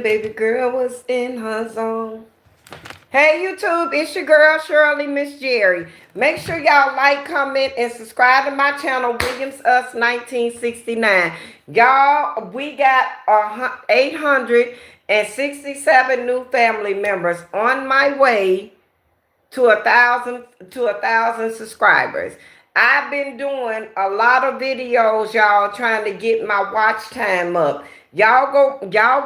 baby girl was in her zone. Hey YouTube, it's your girl Shirley Miss Jerry. Make sure y'all like, comment, and subscribe to my channel, Williams Us 1969. Y'all, we got 867 new family members on my way to a thousand subscribers. I've been doing a lot of videos, y'all, trying to get my watch time up. Y'all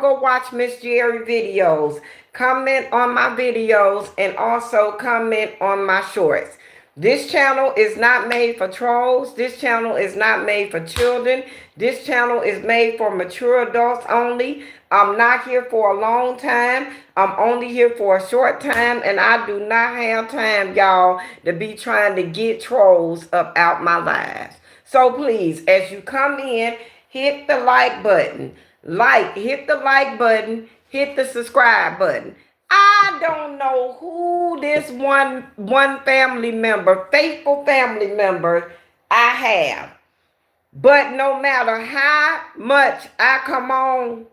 go watch Miss Jerry videos. Comment on my videos and also comment on my shorts. This channel is not made for trolls. This channel is not made for children. This channel is made for mature adults only. I'm not here for a long time. I'm only here for a short time, and I do not have time, y'all, to be trying to get trolls up out my lives. So please, as you come in, hit the like button. Hit the like button, hit the subscribe button. I don't know who this one family member, faithful family member I have. But no matter how much I come on,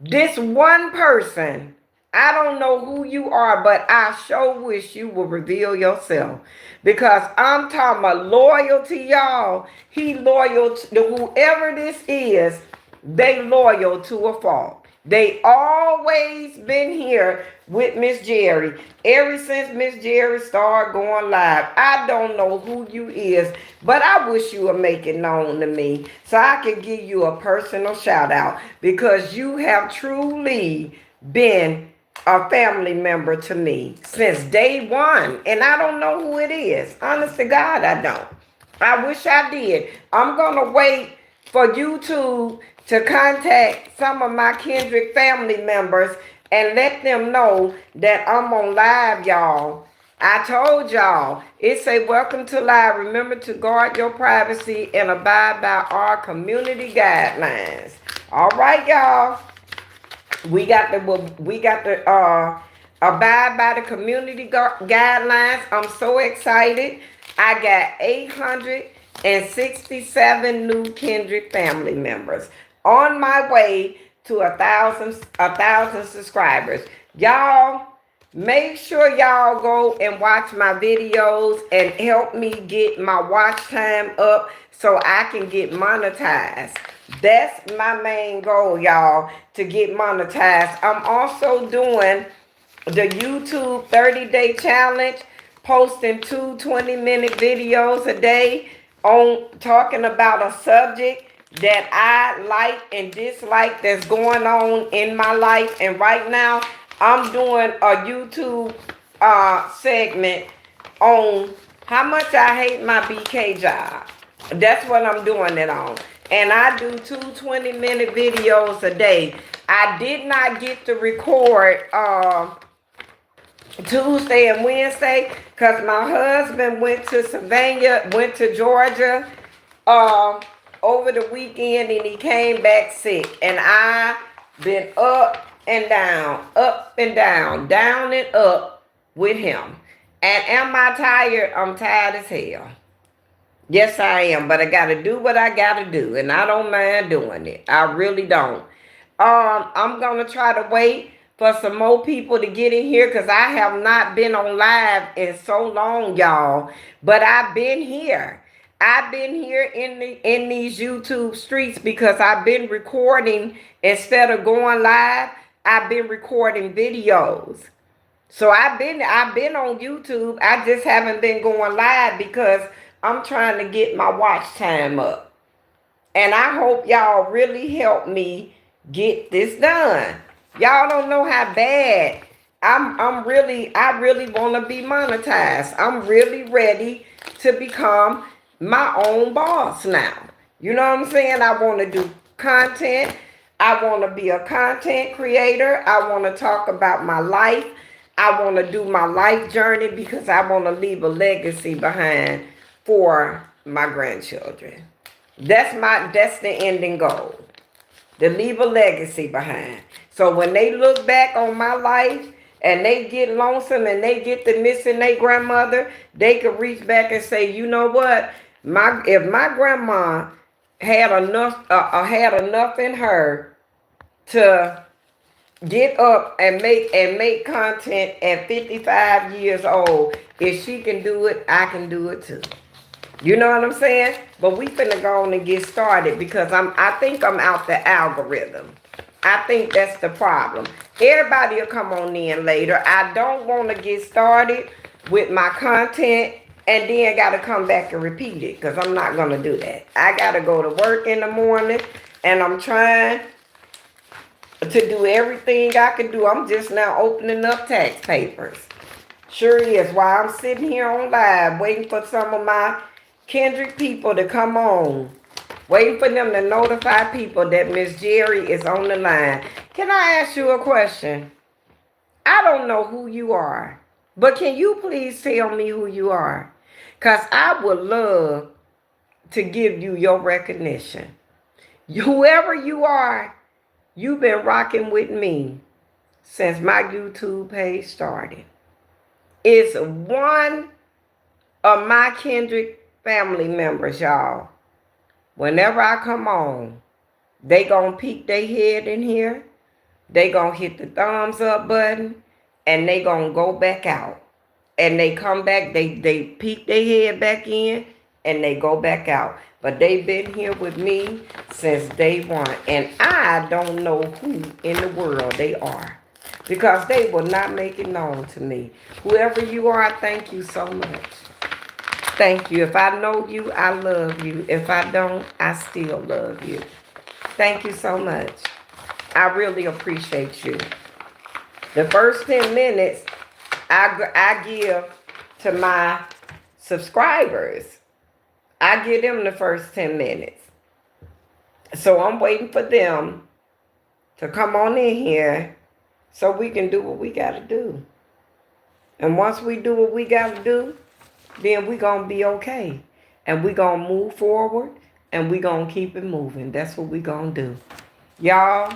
this one person, I don't know who you are, but I sure wish you will reveal yourself. Because I'm talking about loyalty, y'all. He loyal to whoever this is, they loyal to a fault. They always been here with Miss Jerry. Ever since Miss Jerry started going live. I don't know who you is, but I wish you would make it known to me so I can give you a personal shout out because you have truly been a family member to me since day one. And I don't know who it is. Honest to God, I don't. I wish I did. I'm going to wait for YouTube to contact some of my Kendrick family members and let them know that I'm on live, y'all. I told y'all, it say welcome to live. Remember to guard your privacy and abide by our community guidelines. All right, y'all. We got the abide by the community guidelines. I'm so excited. I got 867 new Kendrick family members on my way to a thousand subscribers. Y'all, make sure y'all go and watch my videos and help me get my watch time up so I can get monetized. That's my main goal, y'all, to get monetized. I'm also doing the YouTube 30-day challenge, posting 20-minute videos a day on talking about a subject that I like and dislike that's going on in my life. And right now, I'm doing a YouTube segment on how much I hate my BK job. That's what I'm doing it on. And I do 20-minute videos a day. I did not get to record Tuesday and Wednesday because my husband went to Savannah, went to Georgia over the weekend, and he came back sick. And I been up and down, down and up with him. And am I tired? I'm tired as hell. Yes, I am, but I gotta do what I gotta do, and I don't mind doing it. I really don't. I'm gonna try to wait for some more people to get in here because I have not been on live in so long, y'all. But I've been here. I've been here in these YouTube streets because I've been recording instead of going live. I've been recording videos. So I've been on YouTube. I just haven't been going live because I'm trying to get my watch time up. And I hope y'all really help me get this done. Y'all don't know how bad I really want to be monetized. I'm really ready to become my own boss now. You know what I'm saying? I want to do content. I want to be a content creator. I want to talk about my life. I want to do my life journey because I want to leave a legacy behind for my grandchildren. That's the ending goal. To leave a legacy behind. So when they look back on my life and they get lonesome and they get to missing their grandmother, they can reach back and say, you know what? If my grandma had enough in her to get up and make content at 55 years old. If she can do it, I can do it too. You know what I'm saying? But we finna go on and get started because I think I'm out the algorithm. I think that's the problem. Everybody will come on in later. I don't want to get started with my content and then got to come back and repeat it because I'm not going to do that. I got to go to work in the morning and I'm trying to do everything I can do. I'm just now opening up tax papers. Sure is. While I'm sitting here on live waiting for some of my Kendrick people to come on. Waiting for them to notify people that Miss Jerry is on the line. Can I ask you a question? I don't know who you are, but can you please tell me who you are? Because I would love to give you your recognition. Whoever you are, you've been rocking with me since my YouTube page started. It's one of my Kendrick family members, y'all. Whenever I come on, they gonna peek their head in here. They gonna hit the thumbs up button, and they gonna go back out. And they come back, they peek their head back in, and they go back out. But they've been here with me since day one. And I don't know who in the world they are. Because they will not make it known to me. Whoever you are, thank you so much. Thank you. If I know you, I love you. If I don't, I still love you. Thank you so much. I really appreciate you. The first 10 minutes I give to my subscribers. I give them the first 10 minutes. So I'm waiting for them to come on in here so we can do what we got to do. And once we do what we got to do, then we going to be okay. And we going to move forward and we going to keep it moving. That's what we going to do. Y'all,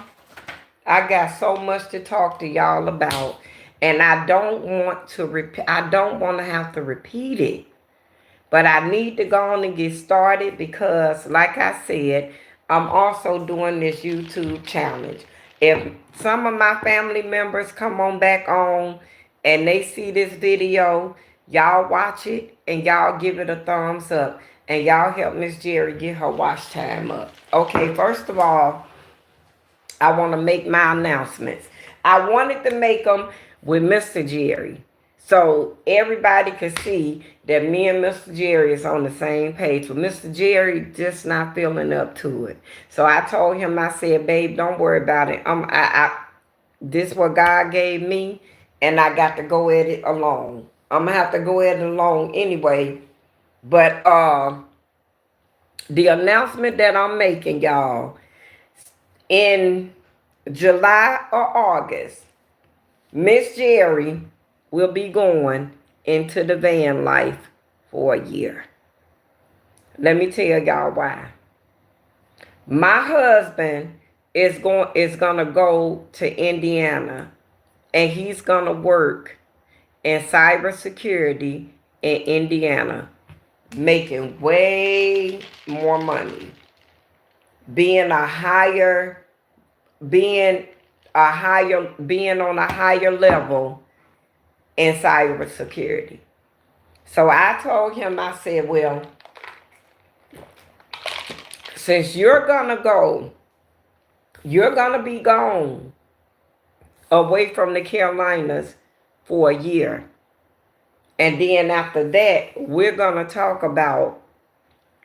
I got so much to talk to y'all about. And I don't want to have to repeat it. But I need to go on and get started because, like I said, I'm also doing this YouTube challenge. If some of my family members come on back on and they see this video, y'all watch it and y'all give it a thumbs up. And y'all help Miss Jerry get her watch time up. Okay, first of all, I want to make my announcements. I wanted to make them with Mr. Jerry. So everybody could see that me and Mr. Jerry is on the same page. But Mr. Jerry just not feeling up to it. So I told him, I said, babe, don't worry about it. This is what God gave me, and I got to go at it alone. I'm going to have to go at it alone anyway. But the announcement that I'm making, y'all, in July or August, Miss Jerry will be going into the van life for a year. Let me tell y'all why. My husband is gonna go to Indiana and he's gonna work in cybersecurity in Indiana, making way more money, being on a higher level in cybersecurity. So I told him, I said, well, since you're gonna be gone away from the Carolinas for a year. And then after that, we're gonna talk about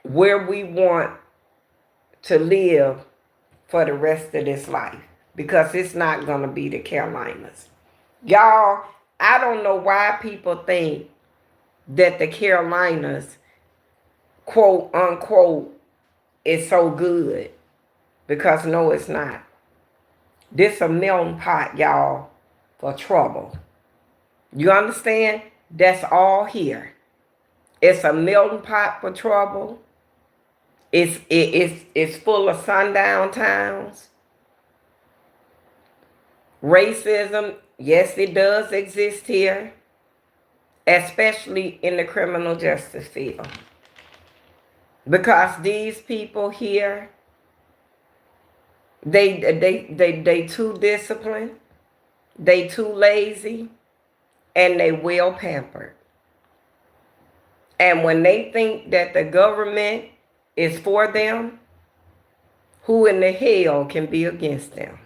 where we want to live for the rest of this life. Because it's not gonna be the Carolinas. Y'all, I don't know why people think that the Carolinas, quote unquote, is so good. Because no, it's not. This a melting pot, y'all, for trouble. You understand? That's all here. It's a melting pot for trouble. It's full of sundown towns. Racism, yes, it does exist here, especially in the criminal justice field. Because these people here, they too disciplined. They too lazy and they well pampered. And when they think that the government is for them, who in the hell can be against them?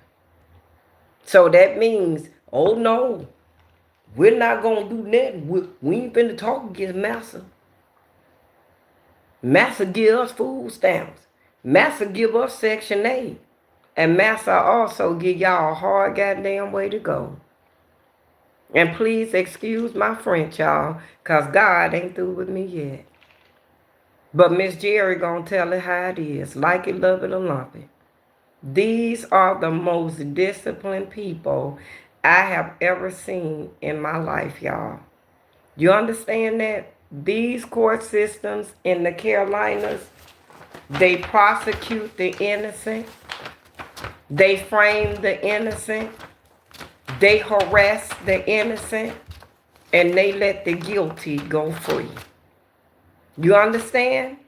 So that means, oh no, we're not going to do nothing. We ain't finna talk against Massa. Massa give us food stamps. Massa give us Section 8. And Massa also give y'all a hard goddamn way to go. And please excuse my French, y'all, because God ain't through with me yet. But Miss Jerry gonna tell it how it is. Like it, love it, or lump it. These are the most disciplined people I have ever seen in my life, y'all. You understand that? These court systems in the Carolinas, they prosecute the innocent. They frame the innocent. They harass the innocent. And they let the guilty go free. You understand?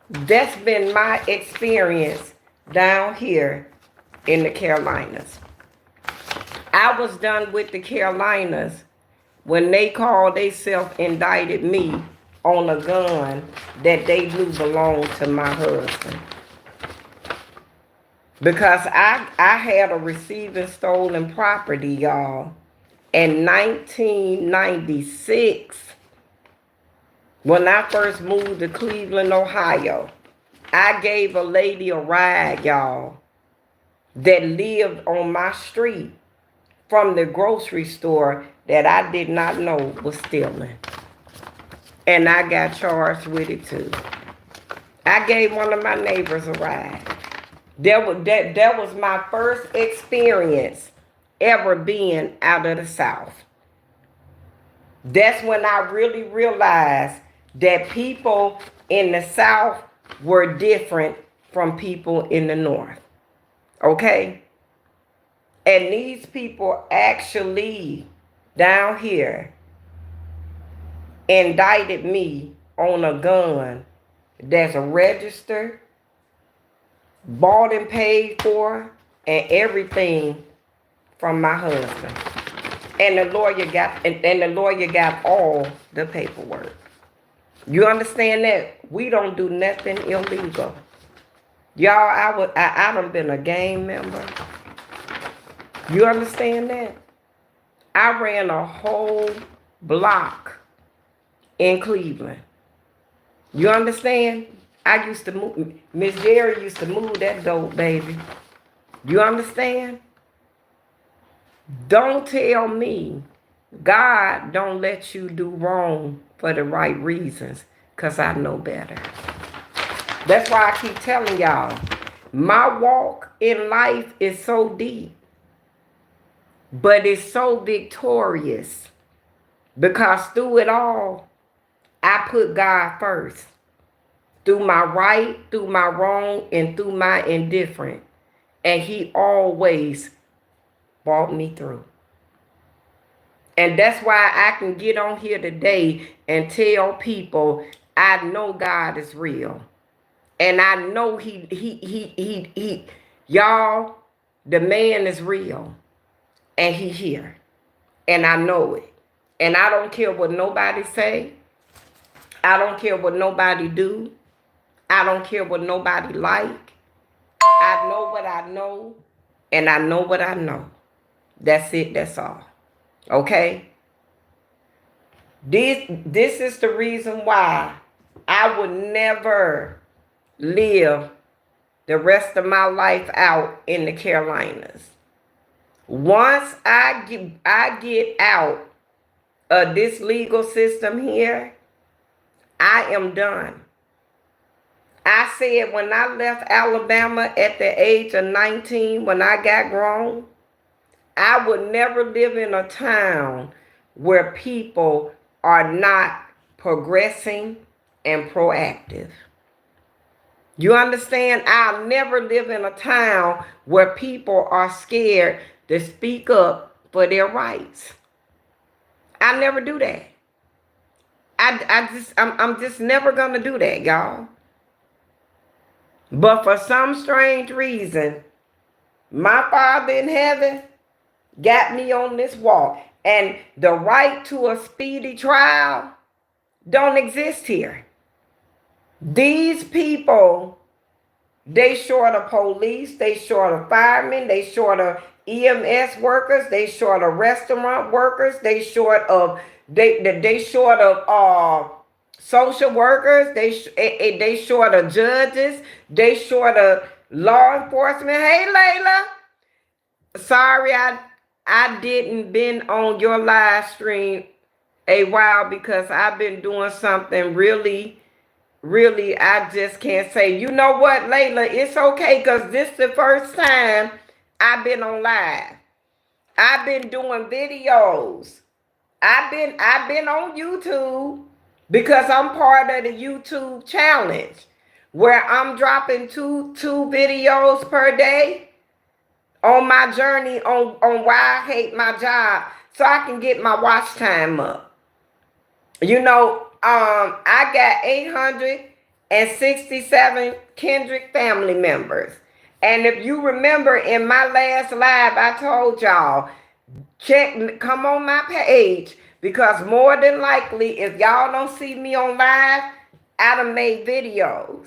That's been my experience down here in the Carolinas. I was done with the Carolinas when they called they self-indicted me on a gun that they knew belonged to my husband. Because I had a receiving stolen property, y'all, in 1996. When I first moved to Cleveland, Ohio, I gave a lady a ride, y'all, that lived on my street from the grocery store that I did not know was stealing. And I got charged with it too. I gave one of my neighbors a ride. That was my first experience ever being out of the South. That's when I really realized that people in the South were different from people in the North. Okay? And these people actually down here indicted me on a gun that's registered, bought and paid for, and everything from my husband. And the lawyer got all the paperwork. You understand that? We don't do nothing illegal. Y'all, I done been a gang member. You understand that? I ran a whole block in Cleveland. You understand? I used to move, Miss Jerry used to move that dope, baby. You understand? Don't tell me God don't let you do wrong for the right reasons, because I know better. That's why I keep telling y'all, my walk in life is so deep, but it's so victorious, because through it all, I put God first. Through my right, through my wrong, and through my indifferent. And he always brought me through. And that's why I can get on here today and tell people I know God is real. And I know y'all, the man is real. And he here. And I know it. And I don't care what nobody say. I don't care what nobody do. I don't care what nobody like. I know what I know. And I know what I know. That's it. That's all. Okay? This is the reason why I would never live the rest of my life out in the Carolinas. Once I get out of this legal system here, I am done. I said when I left Alabama at the age of 19, when I got grown, I would never live in a town where people are not progressing and proactive. You understand? I'll never live in a town where people are scared to speak up for their rights. I never do that. I'm just never gonna do that, y'all. But for some strange reason, my Father in heaven got me on this walk. And the right to a speedy trial don't exist here. These people, they short of police, they short of firemen, they short of EMS workers, they short of restaurant workers, they short of they short of social workers, they short of judges, they short of law enforcement. Hey Layla, sorry I didn't been on your live stream a while because I've been doing something really I just can't say. You know what, Layla? It's okay because this is the first time I've been on live. I've been doing videos. I've been on YouTube because I'm part of the YouTube challenge where I'm dropping two videos per day on my journey on why I hate my job so I can get my watch time up. You know, I got 867 Kendrick family members. And if you remember in my last live, I told y'all, come on my page because more than likely, if y'all don't see me on live, I done made videos.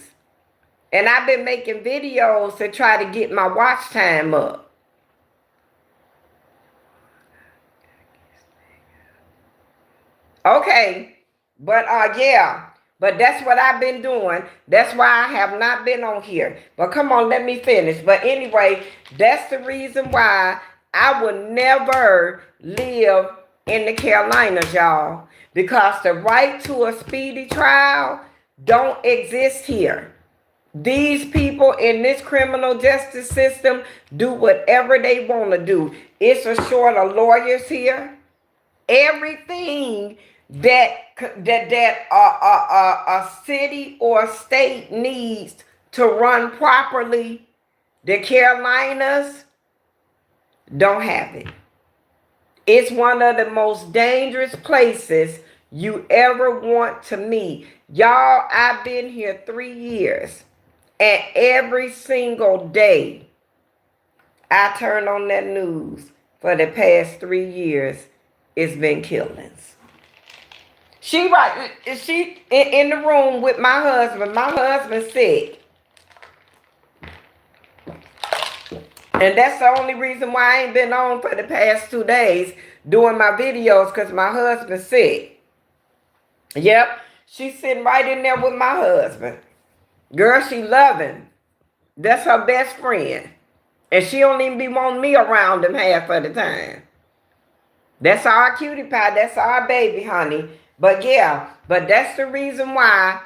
And I've been making videos to try to get my watch time up. Okay, but yeah, but that's what I've been doing. That's why I have not been on here. But come on, let me finish. But anyway, that's the reason why I would never live in the Carolinas, y'all. Because the right to a speedy trial don't exist here. These people in this criminal justice system do whatever they want to do. It's a short of lawyers here. Everything that a city or state needs to run properly, the Carolinas don't have it. It's one of the most dangerous places you ever want to meet. Y'all, I've been here 3 years, and every single day I turn on that news for the past 3 years. It's been killings. She in the room with my husband. My husband's sick. And that's the only reason why I ain't been on for the past 2 days doing my videos because my husband's sick. Yep. She's sitting right in there with my husband. Girl, she loving. That's her best friend. And she don't even be wanting me around them half of the time. That's our cutie pie. That's our baby, honey. But yeah, but that's the reason why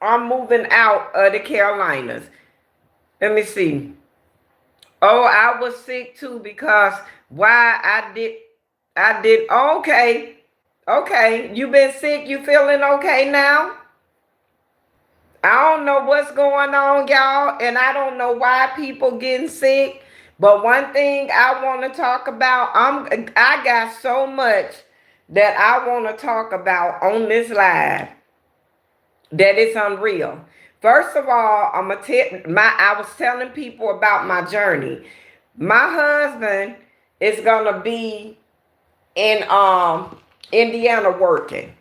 I'm moving out of the Carolinas. Let me see. Oh, I was sick too because why I did, okay. Okay, you been sick, you feeling okay now? I don't know what's going on, y'all, and I don't know why people getting sick. But one thing I want to talk about, I got so much that I want to talk about on this live that it's unreal. First of all, I was telling people about my journey. My husband is gonna be in Indiana working.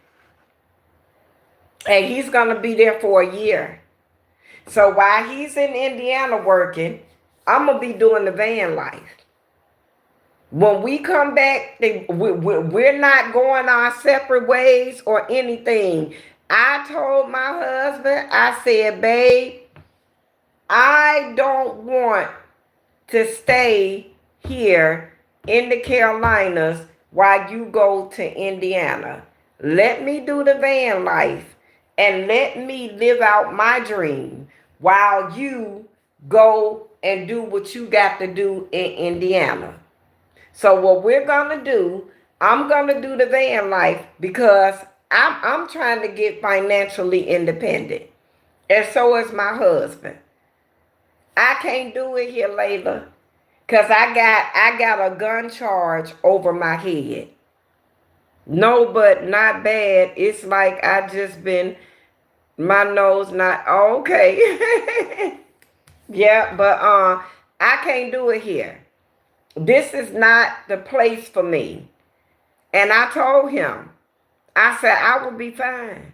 And he's gonna be there for a year. So while he's in Indiana working, I'm gonna be doing the van life. When we come back, we're not going our separate ways or anything. I told my husband, I said, babe, I don't want to stay here in the Carolinas while you go to Indiana. Let me do the van life and let me live out my dream while you go and do what you got to do in Indiana. So what we're gonna do, I'm gonna do the van life because I'm trying to get financially independent. And so is my husband. I can't do it here, Layla, because I got a gun charge over my head. No, but not bad. It's like I just been, my nose not, okay. Yeah, but I can't do it here. This is not the place for me. And I told him, I said, I will be fine.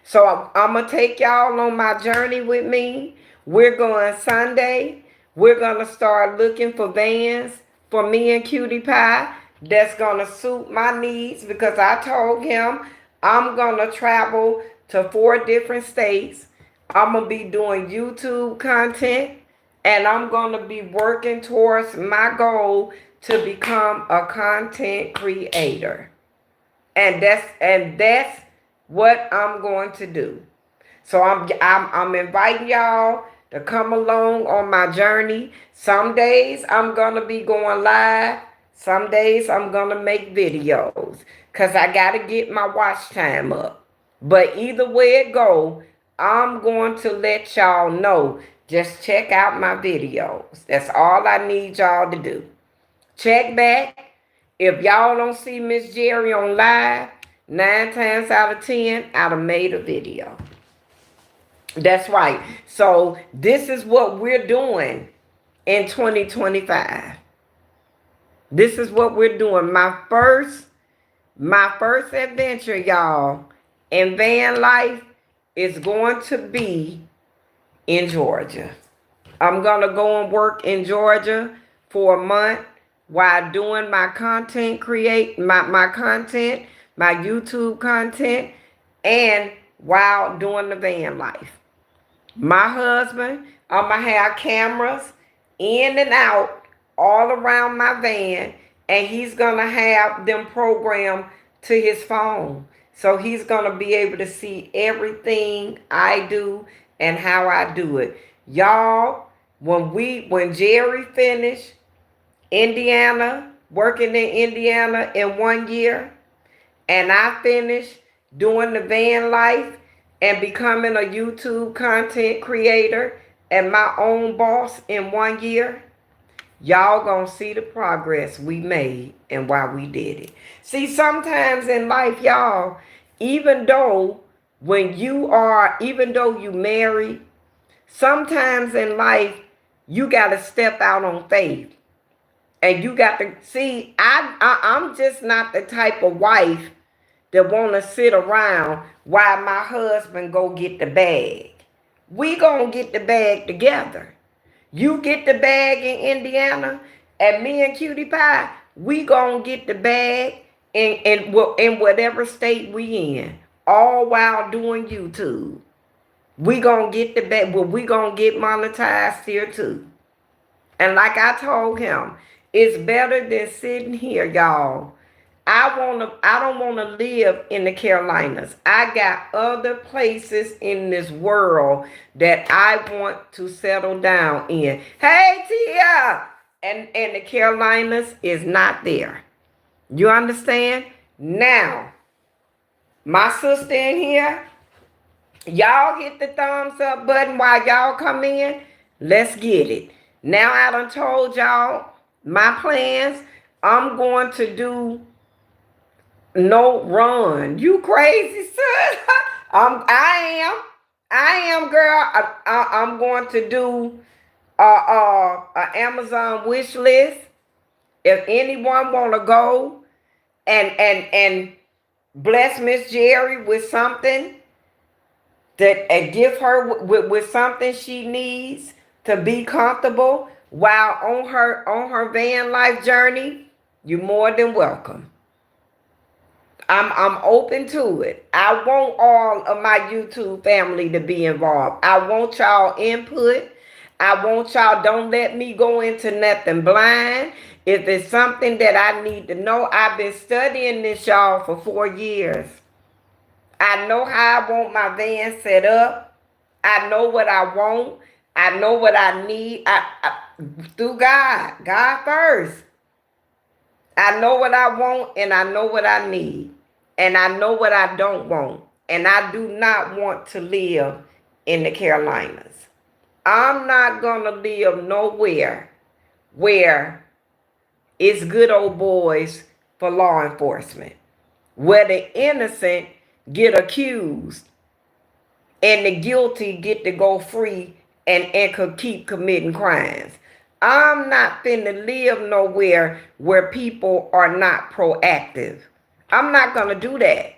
So I'm going to take y'all on my journey with me. We're going Sunday. We're going to start looking for vans for me and Cutie Pie that's going to suit my needs, because I told him I'm going to travel to 4 different states. I'm going to be doing YouTube content, and I'm going to be working towards my goal to become a content creator. And that's what I'm going to do. So I'm inviting y'all to come along on my journey. Some days I'm gonna be going live. Some days I'm gonna make videos, cause I gotta get my watch time up. But either way it go, I'm going to let y'all know. Just check out my videos. That's all I need y'all to do. Check back. If y'all don't see Miss Jerry on live, 9 times out of 10, I'd have made a video. That's right. So this is what we're doing in 2025. This is what we're doing. My first adventure, y'all, in van life is going to be in Georgia. I'm gonna go and work in Georgia for a month while doing my content, my content, my YouTube content, and while doing the van life. My husband, I'm gonna have cameras in and out all around my van, and he's gonna have them programmed to his phone. So he's gonna be able to see everything I do and how I do it. Y'all, when Jerry finished Indiana, working in Indiana in 1 year, and I finished doing the van life and becoming a YouTube content creator and my own boss in 1 year, y'all gonna see the progress we made and why we did it. See, sometimes in life, y'all, even though you married, sometimes in life, you gotta step out on faith. And you got to see, I'm just not the type of wife that want to sit around while my husband go get the bag. We gonna get the bag together. You get the bag in Indiana, and me and Cutie Pie, we gonna get the bag in whatever state we in, all while doing YouTube. We gonna get the bag, but we gonna get monetized here too. And like I told him, it's better than sitting here, y'all. I don't wanna live in the Carolinas. I got other places in this world that I want to settle down in. Hey Tia! And the Carolinas is not there. You understand? Now, my sister in here, y'all hit the thumbs up button while y'all come in. Let's get it. Now I done told y'all my plans. I'm going to do no run. You crazy, son? I am, girl. I'm going to do a Amazon wish list. If anyone want to go and bless Miss Jerry with something that and give her with something she needs to be comfortable while on her van life journey, you're more than welcome. I'm open to it. I want all of my YouTube family to be involved. I want y'all input. I want y'all, don't let me go into nothing blind. If it's something that I need to know, I've been studying this, y'all, for 4 years. I know how I want my van set up. I know what I want. I know what I need. Through God first. I know what I want and I know what I need. And I know what I don't want. And I do not want to live in the Carolinas. I'm not going to live nowhere where it's good old boys for law enforcement, where the innocent get accused and the guilty get to go free and could keep committing crimes. I'm not finna live nowhere where people are not proactive. I'm not gonna do that.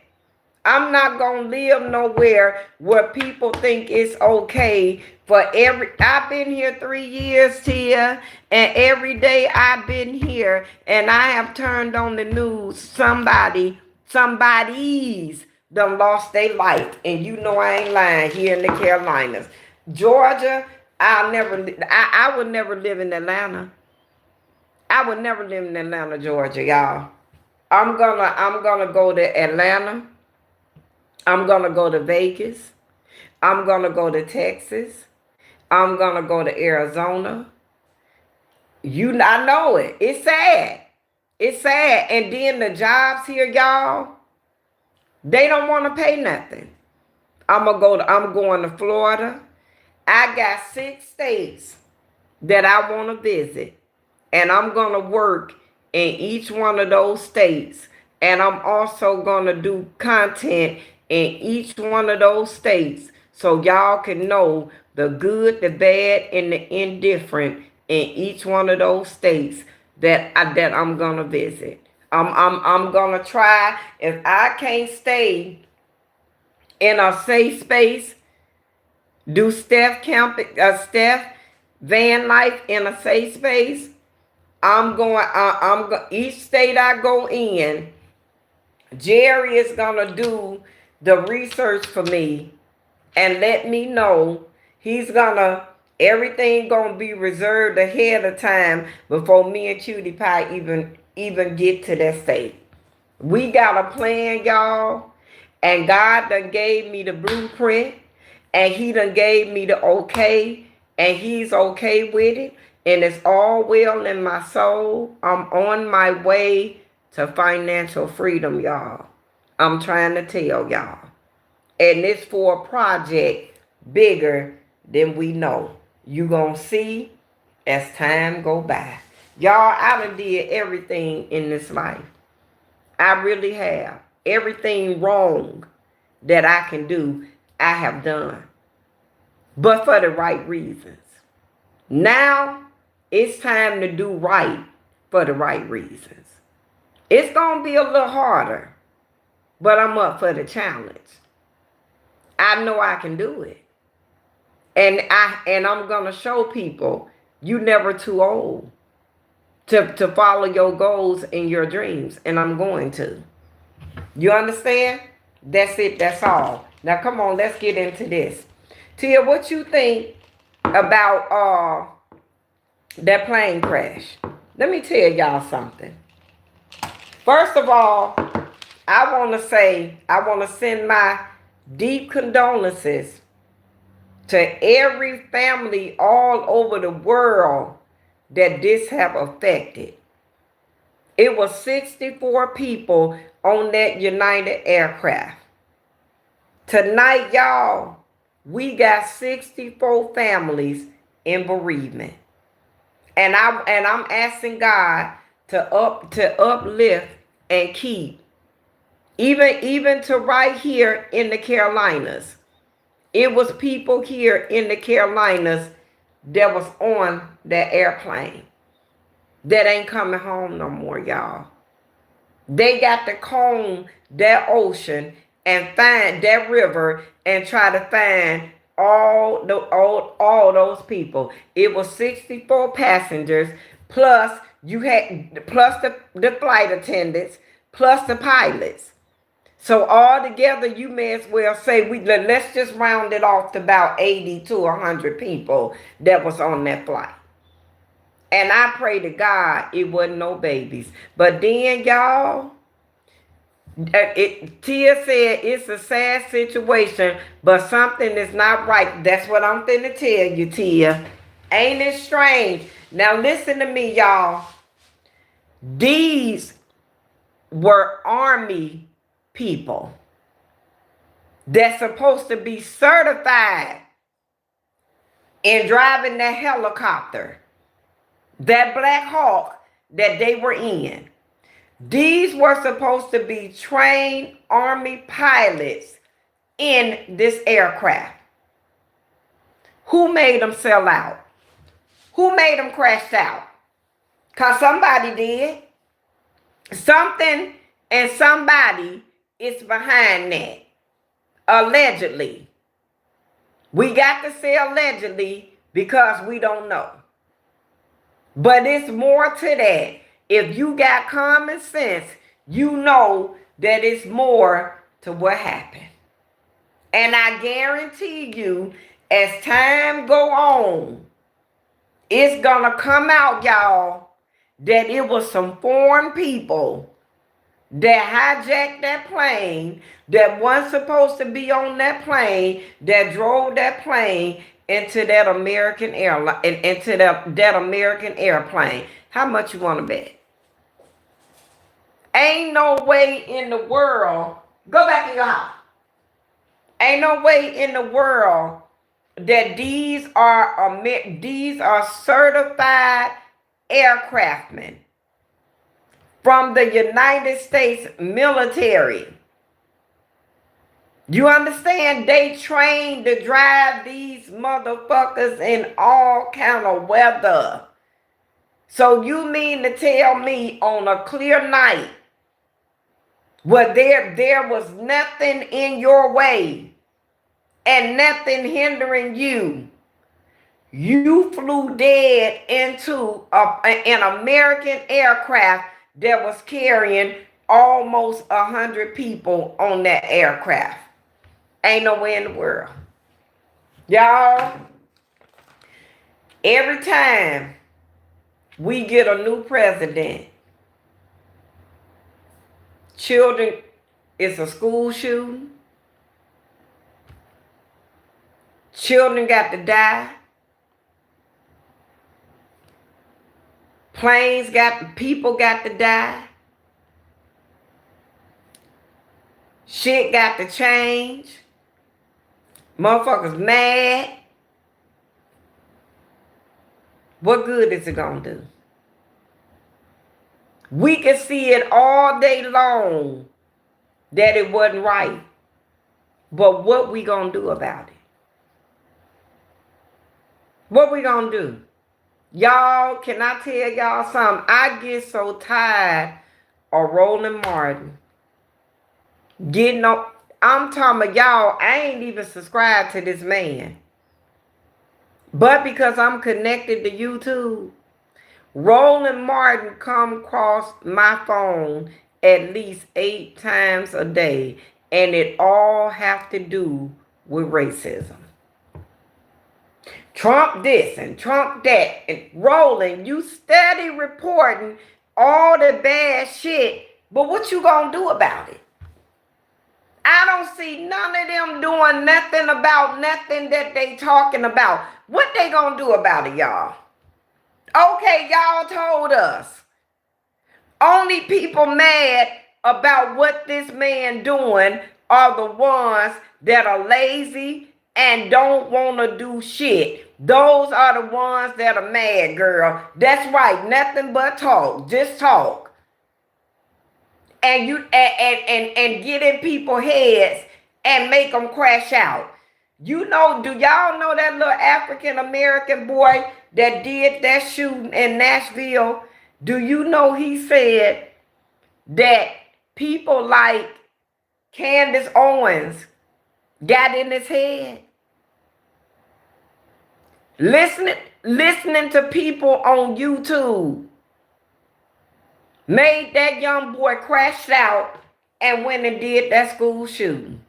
I'm not gonna live nowhere where people think it's okay for I've been here 3 years, Tia, and every day I've been here and I have turned on the news. Somebody's done lost their life. And you know I ain't lying, here in the Carolinas. Georgia, I would never live in Atlanta. I would never live in Atlanta, Georgia, y'all. I'm gonna go to Atlanta. I'm gonna go to Vegas. I'm gonna go to Texas. I'm gonna go to Arizona. I know it. It's sad. It's sad. And then the jobs here, y'all, they don't want to pay nothing. I'm going to Florida. I got 6 states that I want to visit. And I'm gonna work in each one of those states. And I'm also gonna do content in each one of those states so y'all can know the good, the bad, and the indifferent in each one of those states that I'm gonna visit. I'm gonna try. If I can't stay in a safe space, do Steph van life in a safe space. Each state I go in, Jerry is gonna do the research for me and let me know. Everything gonna be reserved ahead of time before me and Cutie Pie even get to that state. We got a plan, y'all, and God done gave me the blueprint, and he done gave me the okay, and he's okay with it, and it's all well in my soul. I'm on my way to financial freedom, y'all. I'm trying to tell y'all. And it's for a project bigger than we know. You gonna see as time go by. Y'all, I done did everything in this life. I really have. Everything wrong that I can do, I have done. But for the right reasons. Now, it's time to do right for the right reasons. It's going to be a little harder, but I'm up for the challenge. I know I can do it. And I'm going to show people you never too old to follow your goals and your dreams. And I'm going to. You understand? That's it. That's all. Now, come on. Let's get into this. Tia, what you think about that plane crash? Let me tell y'all something. First of all, I want to send my deep condolences to every family all over the world that this have affected. It was 64 people on that United aircraft. Tonight, y'all, we got 64 families in bereavement. And I'm asking God to uplift and keep. Even to right here in the Carolinas. It was people here in the Carolinas that was on that airplane that ain't coming home no more, y'all. They got to comb that ocean and find that river and try to find all those people. It was 64 passengers plus the flight attendants plus the pilots. So all together, you may as well say let's just round it off to about 80 to 100 people that was on that flight. And I pray to God it wasn't no babies. But then, y'all, Tia said it's a sad situation, but something is not right. That's what I'm finna tell you, Tia. Ain't it strange? Now listen to me, y'all. These were Army people that's supposed to be certified in driving that helicopter, that Black Hawk that they were in. These were supposed to be trained Army pilots in this aircraft. Who made them sell out? Who made them crash out? Because somebody did. Something and somebody is behind that. Allegedly. We got to say allegedly because we don't know. But it's more to that. If you got common sense, you know that it's more to what happened. And I guarantee you, as time go on, it's gonna come out, y'all, that it was some foreign people that hijacked that plane, that wasn't supposed to be on that plane, that drove that plane into that American airline, into that American airplane. How much you want to bet? Ain't no way in the world. Go back in your house. Ain't no way in the world that these are certified aircraftmen from the United States military. You understand? They trained to drive these motherfuckers in all kind of weather. So you mean to tell me on a clear night, where there was nothing in your way and nothing hindering you, you flew dead into an American aircraft that was carrying almost 100 people on that aircraft? Ain't nowhere in the world. Y'all, every time we get a new president, children, it's a school shooting. Children got to die. People got to die. Shit got to change. Motherfuckers mad. What good is it gonna do? We can see it all day long that it wasn't right. But what we gonna do about it? What we gonna do? Y'all, can I tell y'all something? I get so tired of Roland Martin getting on. I'm talking about y'all, I ain't even subscribed to this man. But because I'm connected to YouTube, Roland Martin come across my phone at least 8 times a day. And it all have to do with racism. Trump this and Trump that. And Roland, you steady reporting all the bad shit. But what you gonna do about it? I don't see none of them doing nothing about nothing that they talking about. What they gonna do about it, y'all? Okay, y'all told us. Only people mad about what this man doing are the ones that are lazy and don't want to do shit. Those are the ones that are mad, girl. That's right. Nothing but talk. Just talk. And you and get in people's heads and make them crash out. You know, do y'all know that little African American boy that did that shooting in Nashville? Do you know he said that people like Candace Owens got in his head? Listening to people on YouTube made that young boy crash out and went and did that school shooting.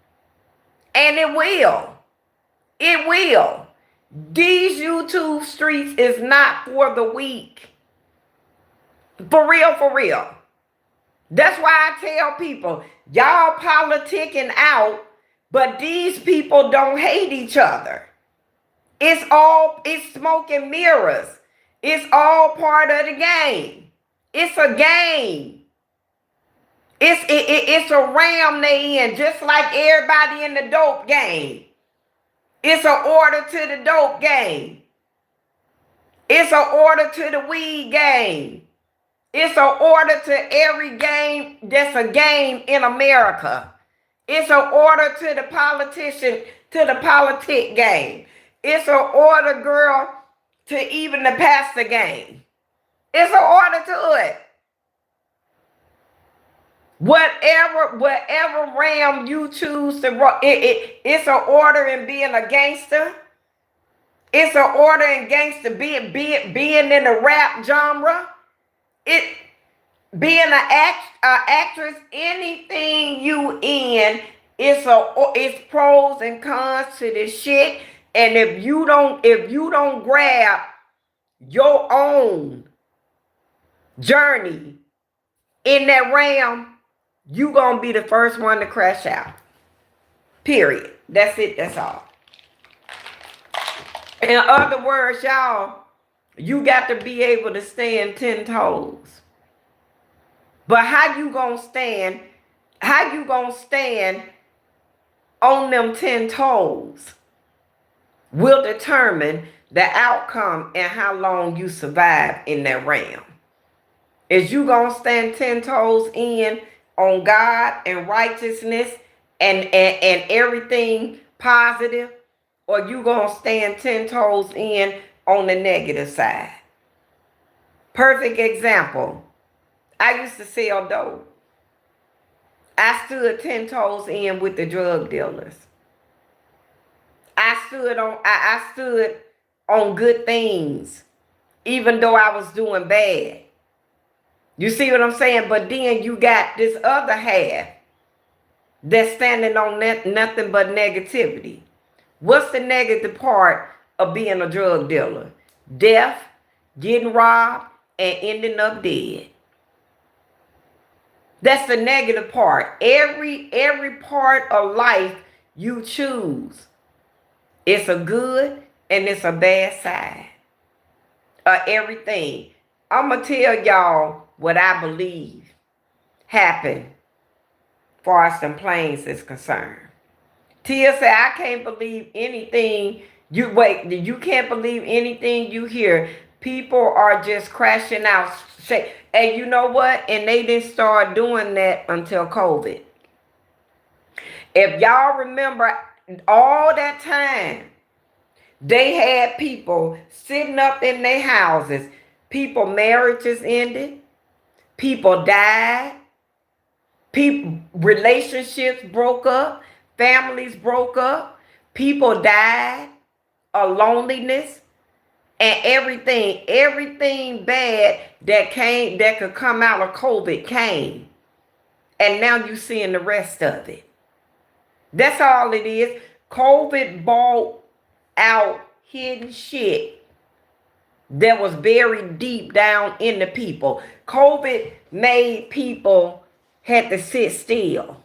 And it will. It will. These YouTube streets is not for the weak. For real, for real. That's why I tell people, y'all politicking out, but these people don't hate each other. It's smoke and mirrors. It's all part of the game. It's a game. It's a ram they in, just like everybody in the dope game. It's an order to the dope game. It's an order to the weed game. It's an order to every game that's a game in America. It's an order to the politician, to the politic game. It's an order, girl, to even to pass the game. It's an order to it. Whatever realm you choose to run, it's an order in being a gangster. It's an order in gangster being in the rap genre. It being an actress, anything you in, it's pros and cons to this shit. And if you don't grab your own journey in that realm, you gonna be the first one to crash out. Period. That's it. That's all. In other words, y'all, you got to be able to stand 10 toes. But how you gonna stand? How you gonna stand on them 10 toes will determine the outcome and how long you survive in that realm. Is you gonna stand 10 toes in on God and righteousness and everything positive, or you gonna stand 10 toes in on the negative side? Perfect example. I used to sell dope. I stood 10 toes in with the drug dealers. I stood on good things, even though I was doing bad. You see what I'm saying? But then you got this other half that's standing on nothing but negativity. What's the negative part of being a drug dealer? Death, getting robbed, and ending up dead. That's the negative part. Every part of life you choose, it's a good and it's a bad side of everything. I'm going to tell y'all what I believe happened far as them planes is concerned. Tia said, I can't believe anything you can't believe anything you hear. People are just crashing out. And you know what? And they didn't start doing that until COVID. If y'all remember all that time, they had people sitting up in their houses. People marriages ended. People died. People relationships broke up. Families broke up. People died of loneliness and everything bad that could come out of COVID came. And now you're seeing the rest of it. That's all it is. COVID brought out hidden shit that was buried deep down in the people. COVID made people had to sit still.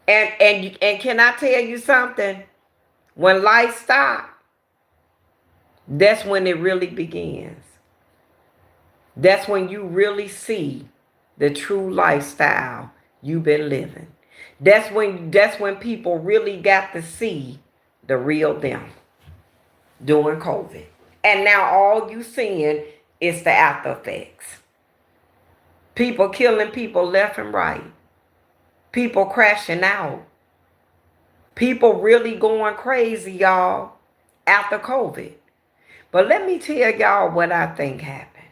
And can I tell you something? When life stops, that's when it really begins. That's when you really see the true lifestyle you've been living. That's when people really got to see the real them during COVID. And now all you seeing is the after effects. People killing people left and right. People crashing out. People really going crazy, y'all, after COVID. But let me tell y'all what I think happened.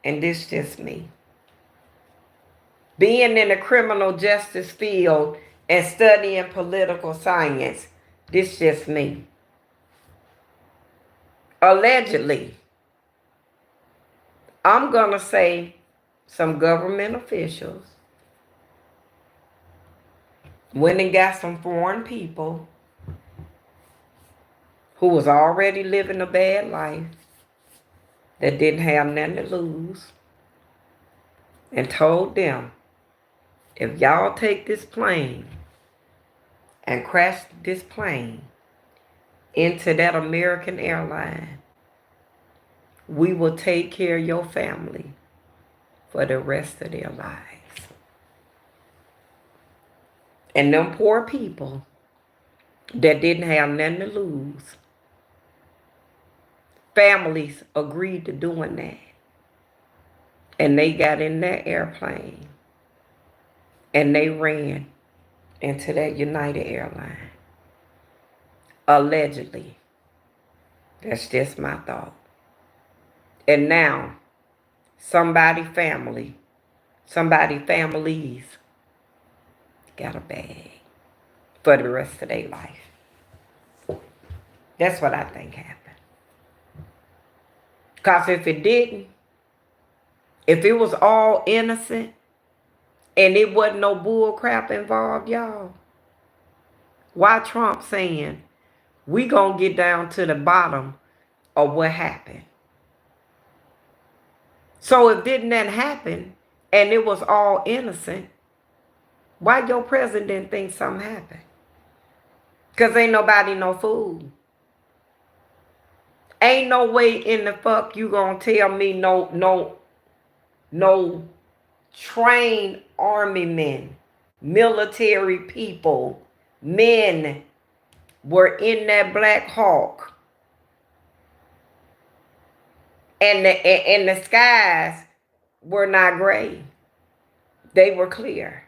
And this just me. Being in the criminal justice field and studying political science, this just me. Allegedly, I'm going to say some government officials went and got some foreign people who was already living a bad life that didn't have nothing to lose and told them, if y'all take this plane and crash this plane into that American airline, we will take care of your family for the rest of their lives. And them poor people that didn't have nothing to lose, families agreed to doing that. And they got in that airplane and they ran into that United Airline. Allegedly. That's just my thought. And now, somebody families got a bag for the rest of their life. That's what I think happened. Because if it didn't, if it was all innocent and it wasn't no bull crap involved, y'all, why Trump saying we gonna get down to the bottom of what happened? So if didn't that happen and it was all innocent, why your president think something happened? Because ain't nobody no fool. Ain't no way in the fuck you gonna tell me no trained army men, military people, men were in that Black Hawk. And the skies were not gray. They were clear.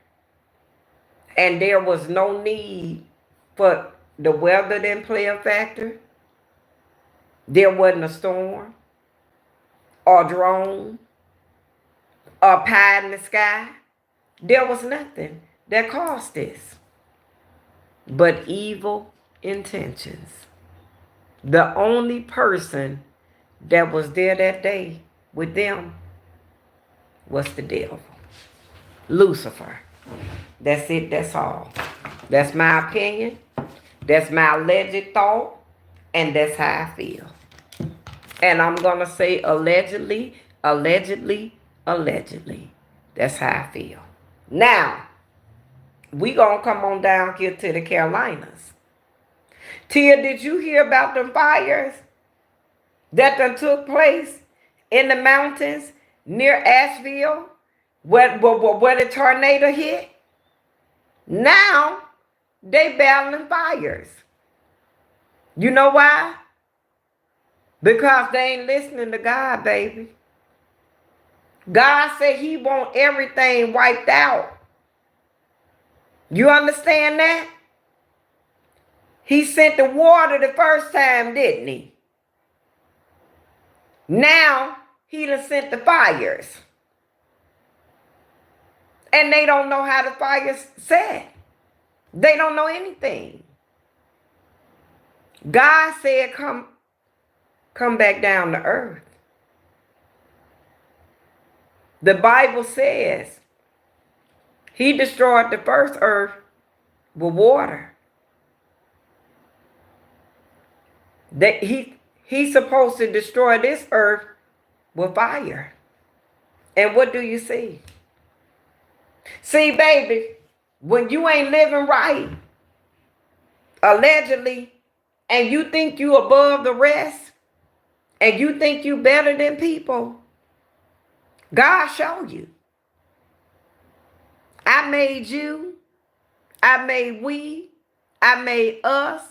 And there was no need for the weather didn't play a factor. There wasn't a storm or drone or pie in the sky. There was nothing that caused this but evil intentions. The only person that was there that day with them was the devil, Lucifer. That's it, that's all. That's my opinion. That's my alleged thought. And that's how I feel. And I'm going to say allegedly, allegedly, allegedly. That's how I feel. Now, we going to come on down here to the Carolinas. Tia, did you hear about the fires that done took place in the mountains near Asheville where the tornado hit? Now, they battling fires. You know why? Because they ain't listening to God, baby. God said he want everything wiped out. You understand that? He sent the water the first time, didn't he? Now, he done sent the fires. And they don't know how the fires set. They don't know anything. God said, come back down to earth. The Bible says he destroyed the first earth with water. That he's supposed to destroy this earth with fire. And what do you see? See, baby, when you ain't living right, allegedly, and you think you above the rest, and you think you better than people, God showed you. I made you. I made we. I made us.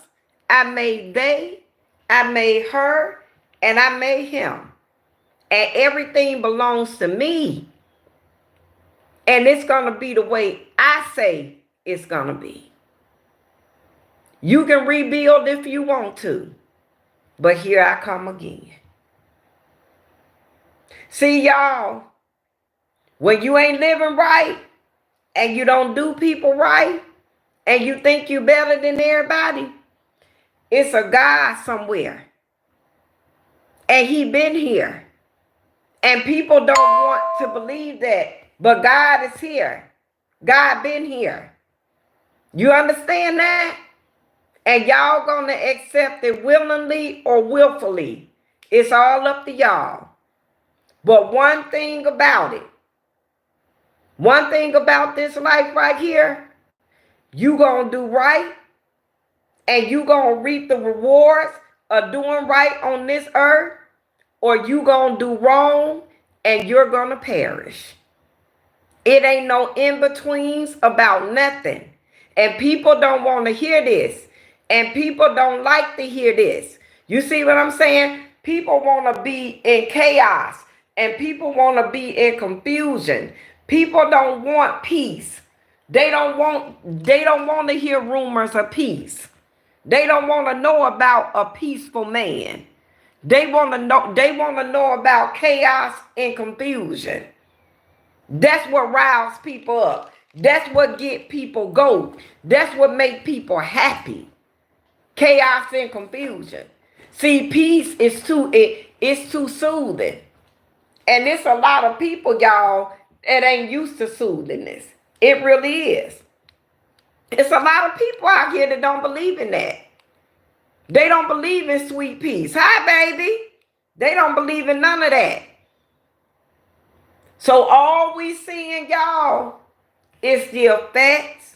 I made they. I made her. And I made him. And everything belongs to me. And it's going to be the way I say it's going to be. You can rebuild if you want to. But here I come again. See, y'all, when you ain't living right and you don't do people right and you think you better than everybody, it's a God somewhere. And he been here. And people don't want to believe that. But God is here. God been here. You understand that? And y'all gonna accept it willingly or willfully. It's all up to y'all. But one thing about this life right here, you gonna do right and you gonna reap the rewards of doing right on this earth, or you gonna do wrong and you're gonna perish. It ain't no in-betweens about nothing. And people don't want to hear this. And people don't like to hear this. You see what I'm saying? People want to be in chaos. And people want to be in confusion. People don't want peace. They don't want to hear rumors of peace. They don't want to know about a peaceful man. They want to know about chaos and confusion. That's what riles people up. That's what get people go. That's what make people happy. Chaos and confusion. See, peace is it's too soothing. And it's a lot of people, y'all, that ain't used to soothingness. It really is. It's a lot of people out here that don't believe in that. They don't believe in sweet peace. Hi, baby. They don't believe in none of that. So all we seeing, y'all, is the effects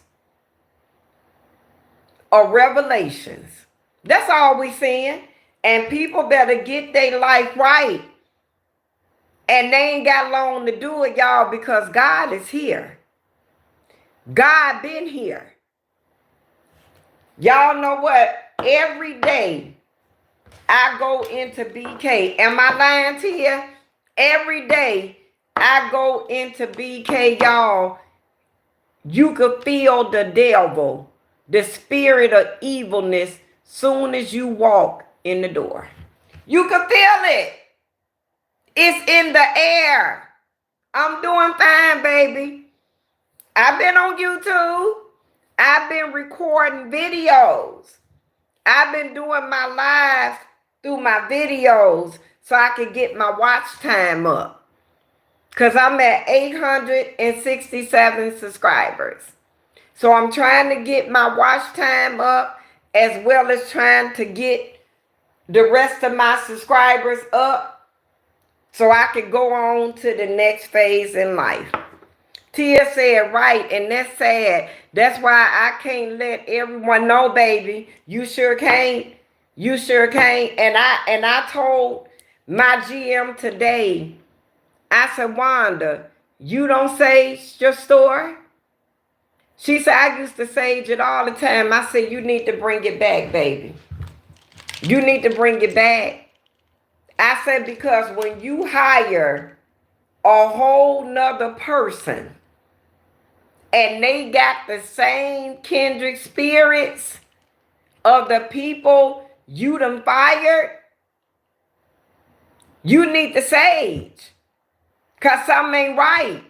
of revelations. That's all we seeing. And people better get their life right. And they ain't got long to do it, y'all, because God is here. God been here. Y'all know what? Every day I go into BK. Am I lying to you? Every day I go into BK, y'all. You could feel the devil, the spirit of evilness, soon as you walk in the door. You can feel it. It's in the air. I'm doing fine, baby. I've been on YouTube. I've been recording videos. I've been doing my lives through my videos so I can get my watch time up. Because I'm at 867 subscribers. So I'm trying to get my watch time up as well as trying to get the rest of my subscribers up so I can go on to the next phase in life. Tia said right, and that's sad. That's why I can't let everyone know, baby. You sure can't. You sure can't. And I told my GM today, I said, Wanda, you don't sage your store? She said, I used to sage it all the time. I said, you need to bring it back, baby. You need to bring it back. I said, because when you hire a whole nother person and they got the same kindred spirits of the people you done fired, you need to sage. Because something ain't right.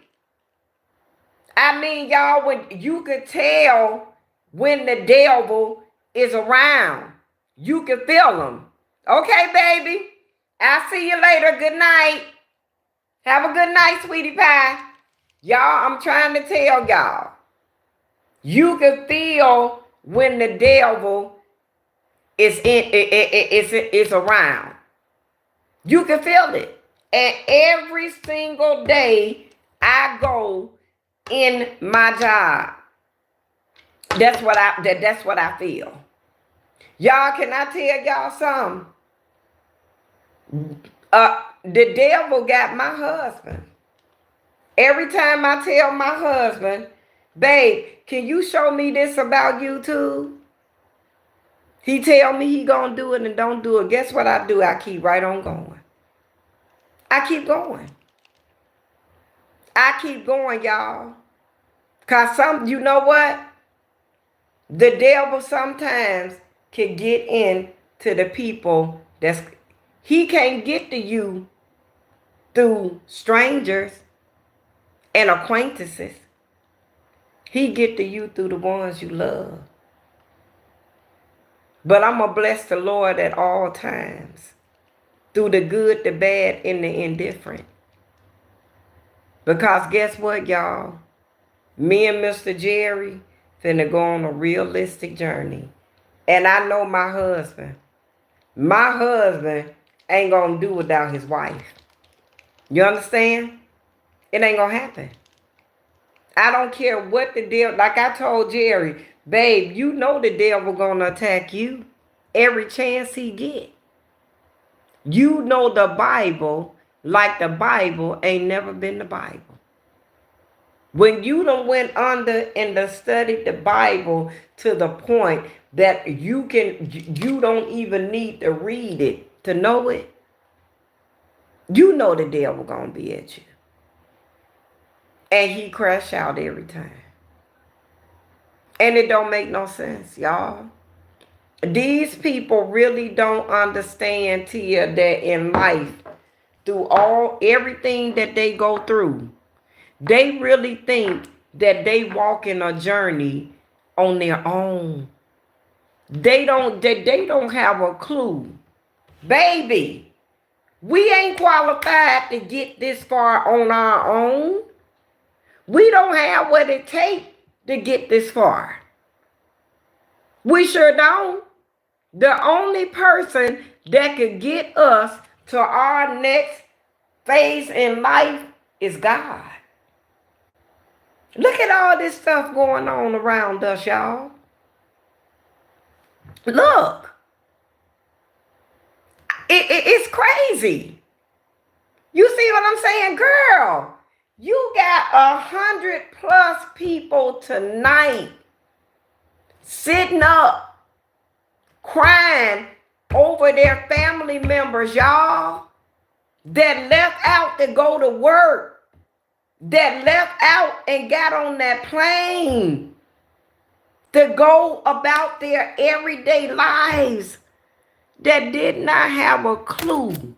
I mean, y'all, when you could tell when the devil is around. You can feel him. Okay, baby. I'll see you later. Good night. Have a good night, sweetie pie. Y'all, I'm trying to tell y'all. You can feel when the devil is around. You can feel it. And every single day I go in my job. That's what I feel. Y'all, can I tell y'all something? The devil got my husband. Every time I tell my husband, babe, can you show me this about YouTube? He tell me he gonna do it and don't do it. Guess what I do? I keep right on going. I keep going. I keep going, y'all. Cause you know what? The devil sometimes can get into the people he can't get to you through strangers and acquaintances. He get to you through the ones you love. But I'm going to bless the Lord at all times. Through the good, the bad, and the indifferent. Because guess what, y'all? Me and Mr. Jerry finna go on a realistic journey. And I know my husband. My husband ain't gonna do without his wife. You understand? It ain't gonna happen. I don't care what the devil, like I told Jerry, babe, you know the devil gonna attack you every chance he get. You know the Bible like the Bible ain't never been the Bible. When you done went under and done studied the Bible to the point that you don't even need to read it to know it, you know the devil gonna be at you. And he crash out every time. And it don't make no sense, y'all. These people really don't understand, Tia, that in life, through everything that they go through, they really think that they walk in a journey on their own. They don't have a clue. Baby, we ain't qualified to get this far on our own. We don't have what it takes to get this far. We sure don't. The only person that could get us to our next phase in life is God. Look at all this stuff going on around us, y'all. Look. It's crazy. You see what I'm saying? Girl, you got 100+ people tonight sitting up crying over their family members, y'all, that left out to go to work, that left out and got on that plane to go about their everyday lives, that did not have a clue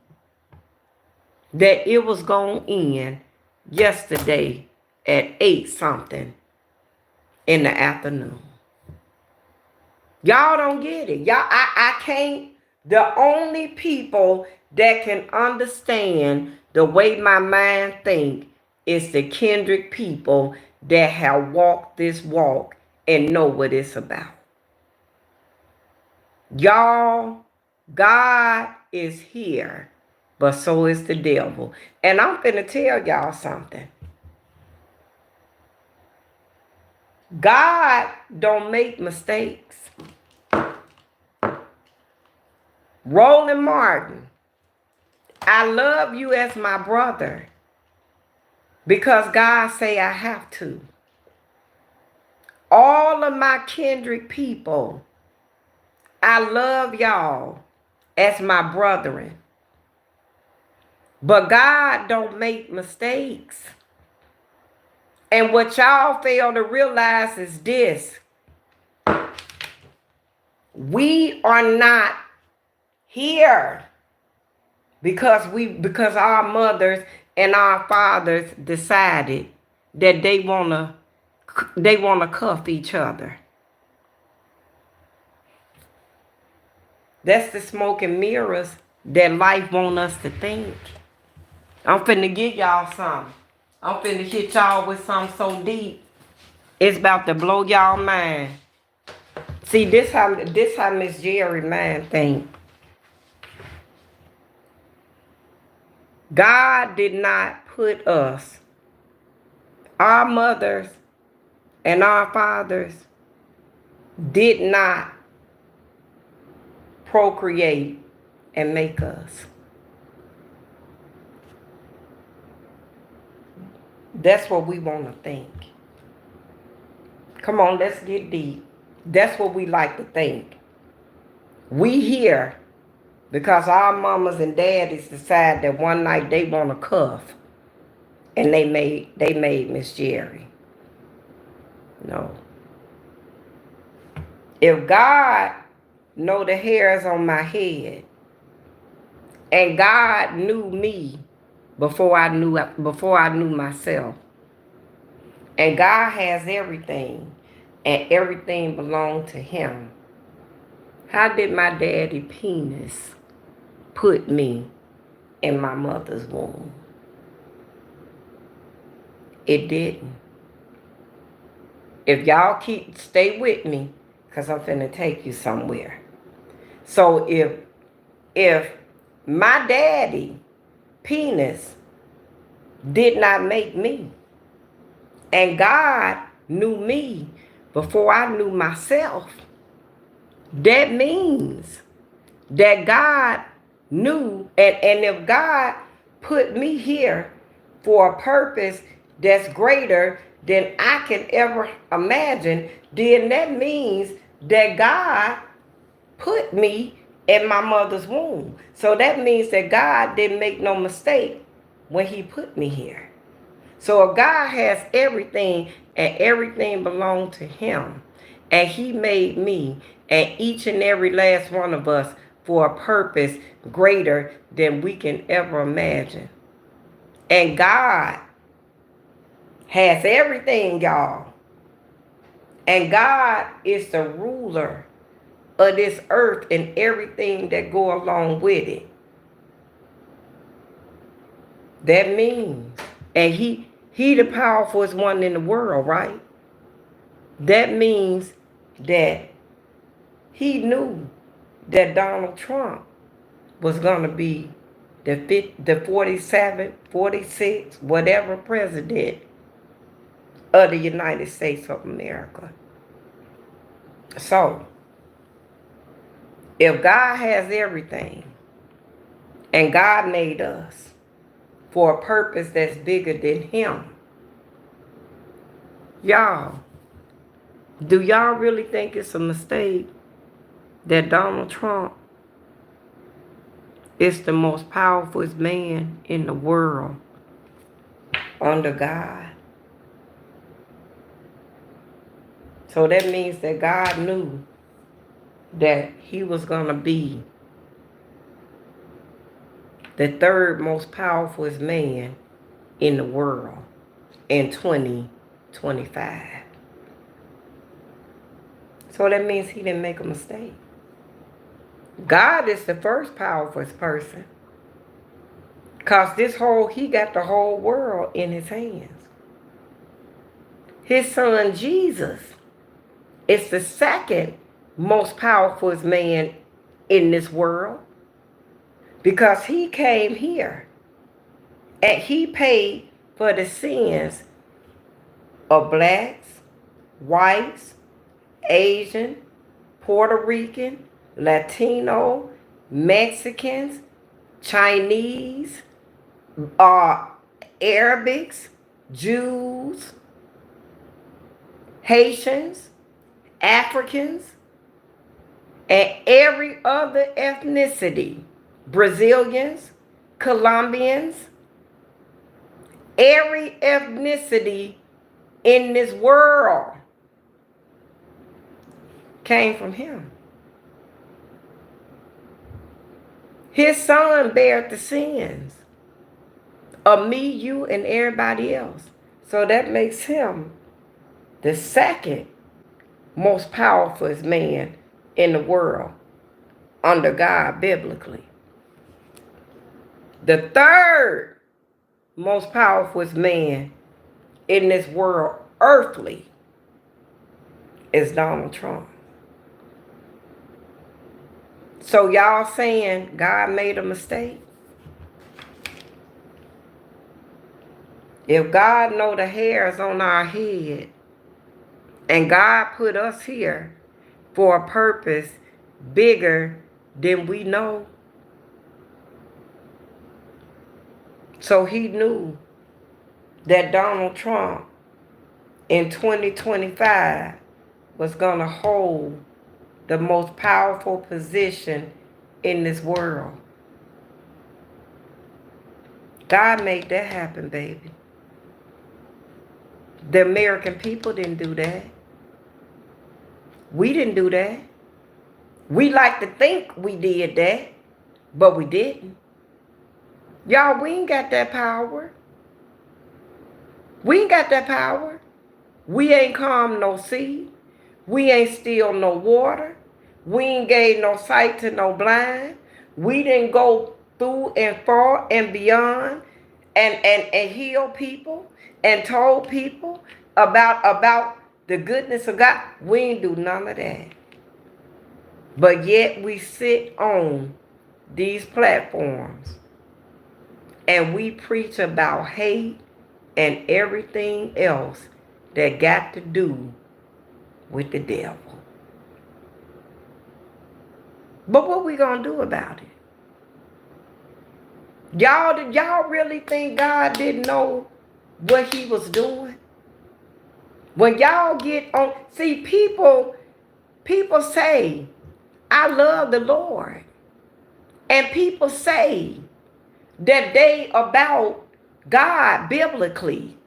that it was going to end yesterday at 8 something in the afternoon. Y'all don't get it. Y'all, I can't. The only people that can understand the way my mind think is the Kendrick people that have walked this walk and know what it's about. Y'all, God is here, but so is the devil. And I'm finna tell y'all something. God don't make mistakes. Roland Martin, I love you as my brother because God say I have to. All of my Kendrick people, I love y'all as my brethren. But God don't make mistakes. And what y'all fail to realize is this. We are not here because our mothers and our fathers decided that they wanna cuff each other. That's the smoke and mirrors that life want us to think. I'm finna give y'all something. I'm finna hit y'all with something so deep. It's about to blow y'all mind. See, this how Miss Jerry mind think. God did not put us, our mothers and our fathers, did not procreate and make us. That's what we want to think. Come on, let's get deep. That's what we like to think. We here because our mamas and daddies decide that one night they want to cuff, and they made Miss Jerry. No. If God know the hairs on my head, and God knew me before I knew myself, and God has everything, and everything belonged to him, how did my daddy penis put me in my mother's womb? It didn't. If y'all stay with me, because I'm finna take you somewhere. So if my daddy penis did not make me, and God knew me before I knew myself, that means that God knew, and if God put me here for a purpose that's greater than I can ever imagine, then that means that God put me in my mother's womb. So that means that God didn't make no mistake when he put me here. So if God has everything and everything belonged to him, And he made me and each and every last one of us for a purpose greater than we can ever imagine. And God has everything, y'all. And God is the ruler of this earth and everything that go along with it. That means, and he the powerfulest one in the world, right? That means that he knew that Donald Trump was going to be the 47th, 46th, whatever president of the United States of America. So, if God has everything, and God made us for a purpose that's bigger than him, y'all, do y'all really think it's a mistake that Donald Trump is the most powerful man in the world under God? So that means that God knew that he was going to be the third most powerful man in the world in 2025. So that means he didn't make a mistake. God is the first powerful person. Because he got the whole world in his hands. His son Jesus is the second most powerful man in this world. Because he came here and he paid for the sins of blacks, whites, Asian, Puerto Rican, Latino, Mexicans, Chinese, Arabics, Jews, Haitians, Africans, and every other ethnicity. Brazilians, Colombians, every ethnicity in this world came from him. His son bared the sins of me, you, and everybody else. So that makes him the second most powerful man in the world under God biblically. The third most powerful man in this world earthly is Donald Trump. So y'all saying God made a mistake? If God know the hairs on our head and God put us here for a purpose bigger than we know, so he knew that Donald Trump in 2025 was going to hold the most powerful position in this world. God made that happen, baby. The American people didn't do that. We didn't do that. We like to think we did that, but we didn't. Y'all, we ain't got that power. We ain't got that power. We ain't calm no sea. We ain't steal no water. We ain't gave no sight to no blind. We didn't go through and far and beyond and heal people and told people about the goodness of God. We ain't do none of that. But yet we sit on these platforms and we preach about hate and everything else that got to do with the devil. But what we gonna do about it? Did y'all really think God didn't know what he was doing? When y'all get on, see, people say, I love the Lord. And people say that they about God biblically.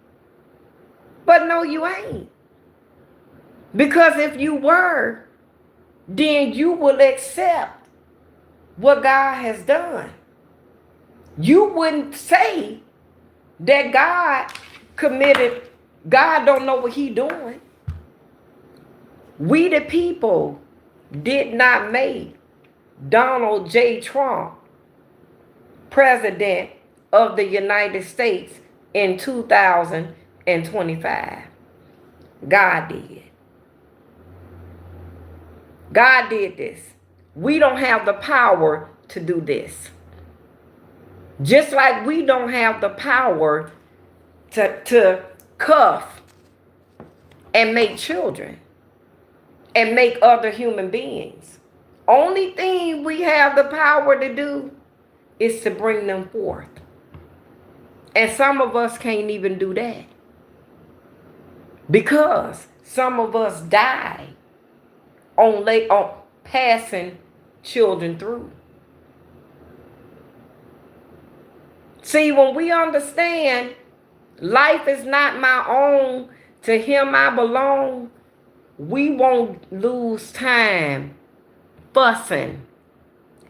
But no, you ain't. Because if you were, then you will accept what God has done. You wouldn't say that God don't know what he doing. We the people did not make Donald J. Trump president of the United States in 2025. God did. God did this. We don't have the power to do this. Just like we don't have the power to cuff and make children and make other human beings. Only thing we have the power to do is to bring them forth. And some of us can't even do that. Because some of us die on passing children through. See, when we understand life is not my own, to him I belong, we won't lose time fussing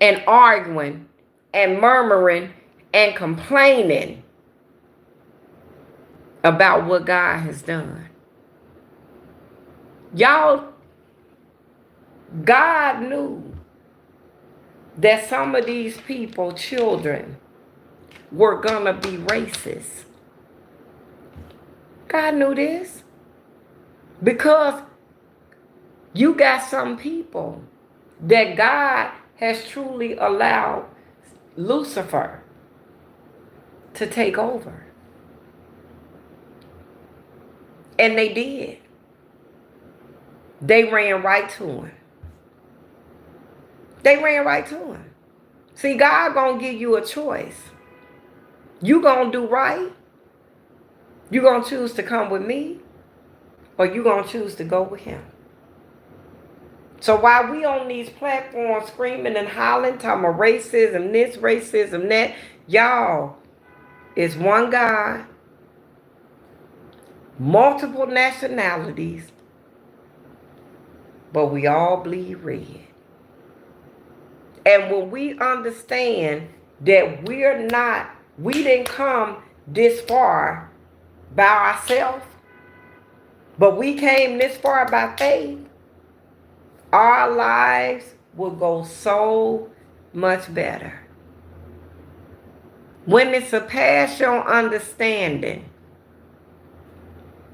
and arguing and murmuring and complaining about what God has done. Y'all, God knew that some of these people, children, were gonna be racist. God knew this. Because you got some people that God has truly allowed Lucifer to take over. And they did. They ran right to him. They ran right to him. See, God gonna give you a choice. You gonna do right? You gonna choose to come with me? Or you gonna choose to go with him? So while we on these platforms screaming and hollering, talking about racism this, racism that, y'all, it's one God, multiple nationalities, but we all bleed red. And when we understand that we didn't come this far by ourselves, but we came this far by faith, our lives will go so much better. When it surpasses your understanding,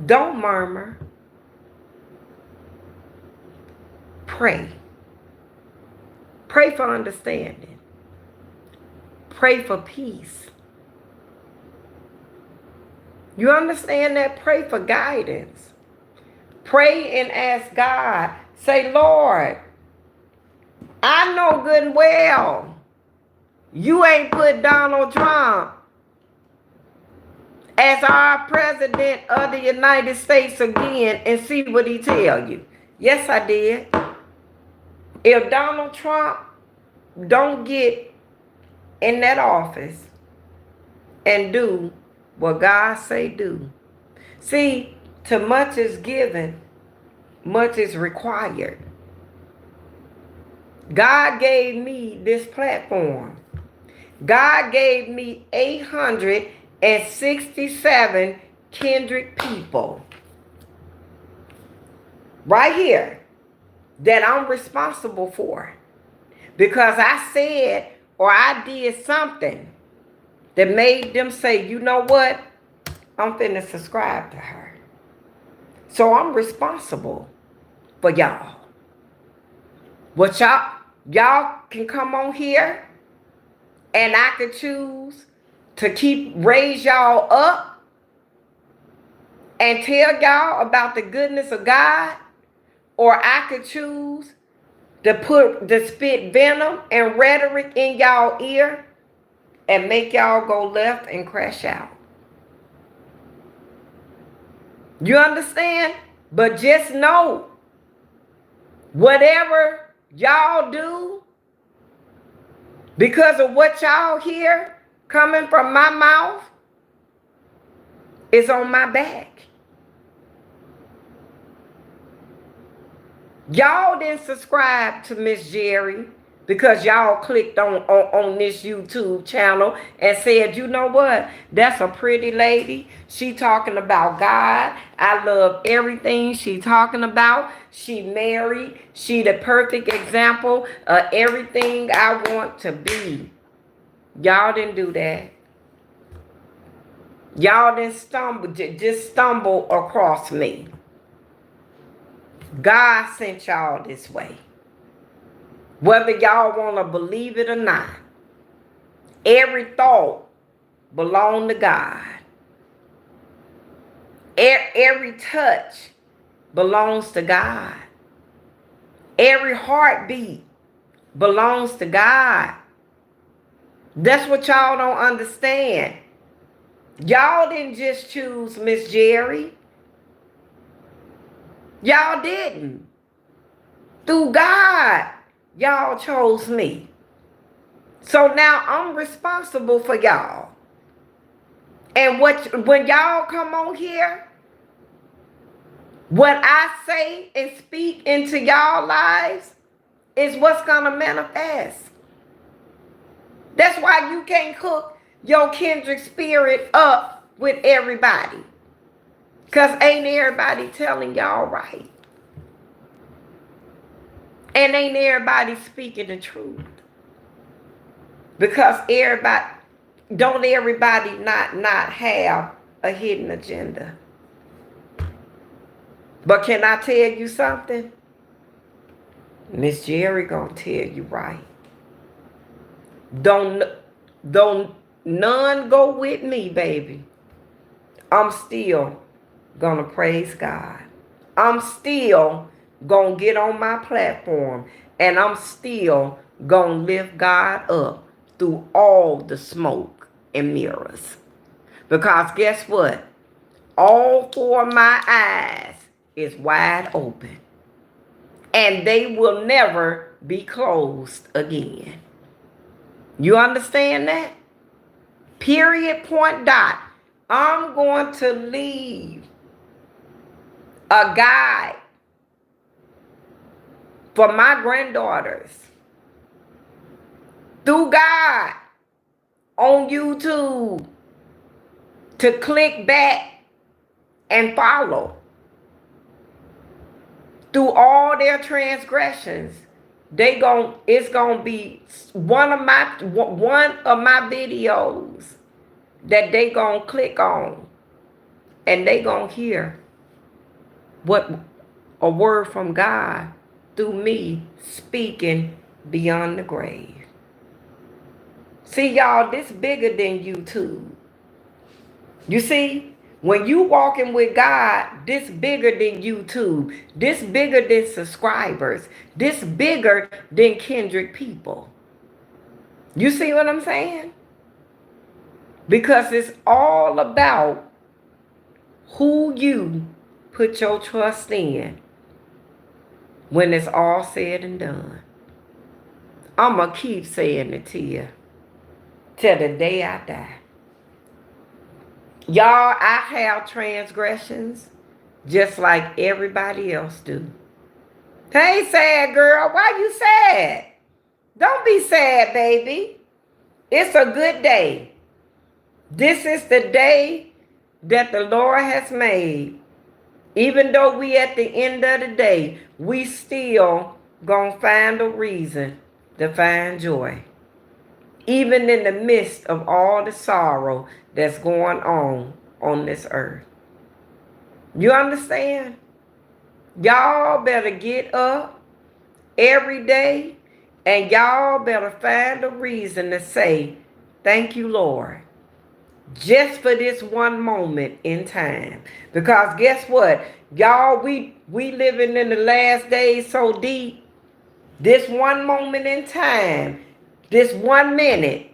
don't murmur. Pray. Pray for understanding. Pray for peace. You understand that? Pray for guidance. Pray and ask God. Say, Lord, I know good and well you ain't put Donald Trump as our president of the United States again, and see what he tell you. Yes, I did. If Donald Trump don't get in that office and do what God say do. See, to much is given, much is required. God gave me this platform. God gave me 867 kindred people right here that I'm responsible for, because I said or I did something that made them say, you know what, I'm finna subscribe to her. So I'm responsible for y'all. What y'all can come on here and I could choose to raise y'all up and tell y'all about the goodness of God, or I could choose to spit venom and rhetoric in y'all ear and make y'all go left and crash out. You understand? But just know, whatever y'all do, because of what y'all hear coming from my mouth, is on my back. Y'all didn't subscribe to Miss Jerry because y'all clicked on this YouTube channel and said, you know what? That's a pretty lady. She talking about God. I love everything she talking about. She married. She the perfect example of everything I want to be. Y'all didn't do that. Y'all didn't just stumble across me. God sent y'all this way. Whether y'all want to believe it or not, every thought belongs to God. Every touch belongs to God. Every heartbeat belongs to God. That's what y'all don't understand. Y'all didn't just choose Miss Jerry. Y'all didn't. Through God, y'all chose me. So now I'm responsible for y'all. And when y'all come on here, what I say and speak into y'all lives is what's gonna manifest. That's why you can't cook your kindred spirit up with everybody. Because ain't everybody telling y'all right. And ain't everybody speaking the truth. Because don't everybody not have a hidden agenda. But can I tell you something? Miss Jerry gonna tell you right. Don't none go with me, baby. I'm still gonna praise God. I'm still gonna get on my platform and I'm still gonna lift God up through all the smoke and mirrors. Because guess what? All four of my eyes is wide open. And they will never be closed again. You understand that? Period, point, dot. I'm going to leave a guide for my granddaughters through God on YouTube to click back and follow. Through all their transgressions, it's gonna be one of my videos that they gonna click on, and they gonna hear what a word from God through me speaking beyond the grave. See, y'all, this bigger than YouTube. You see, when you walking with God, this bigger than YouTube. This bigger than subscribers. This bigger than kindred people. You see what I'm saying? Because it's all about who you put your trust in when it's all said and done. I'm going to keep saying it to you till the day I die. Y'all, I have transgressions just like everybody else do. Hey, sad girl, why you sad? Don't be sad, baby. It's a good day. This is the day that the Lord has made. Even though we at the end of the day, we still gonna find a reason to find joy. Even in the midst of all the sorrow that's going on this earth. You understand? Y'all better get up every day and y'all better find a reason to say, thank you, Lord. Just for this one moment in time. Because guess what? Y'all, we living in the last days so deep. This one moment in time, this 1 minute,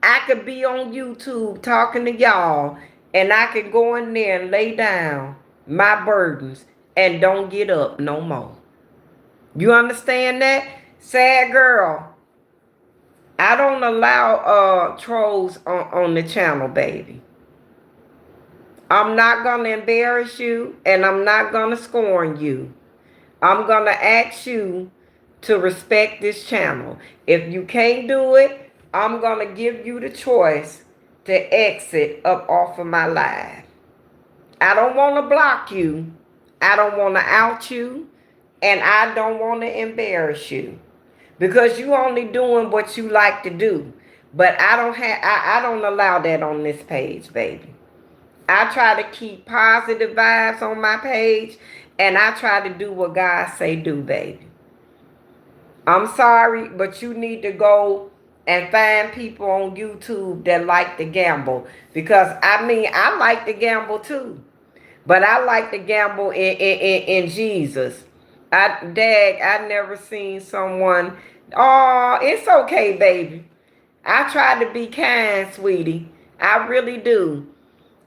I could be on YouTube talking to y'all, and I could go in there and lay down my burdens and don't get up no more. You understand that? Sad girl, I don't allow trolls on the channel, baby. I'm not going to embarrass you, and I'm not going to scorn you. I'm going to ask you to respect this channel. If you can't do it, I'm going to give you the choice to exit up off of my live. I don't want to block you. I don't want to out you. And I don't want to embarrass you. Because you only doing what you like to do. But I don't allow that on this page, baby. I try to keep positive vibes on my page, and I try to do what God say do, baby. I'm sorry, but you need to go and find people on YouTube that like to gamble. Because, I mean, I like to gamble too. But I like to gamble in Jesus. I never seen someone. Oh, it's okay, baby. I try to be kind, sweetie. I really do.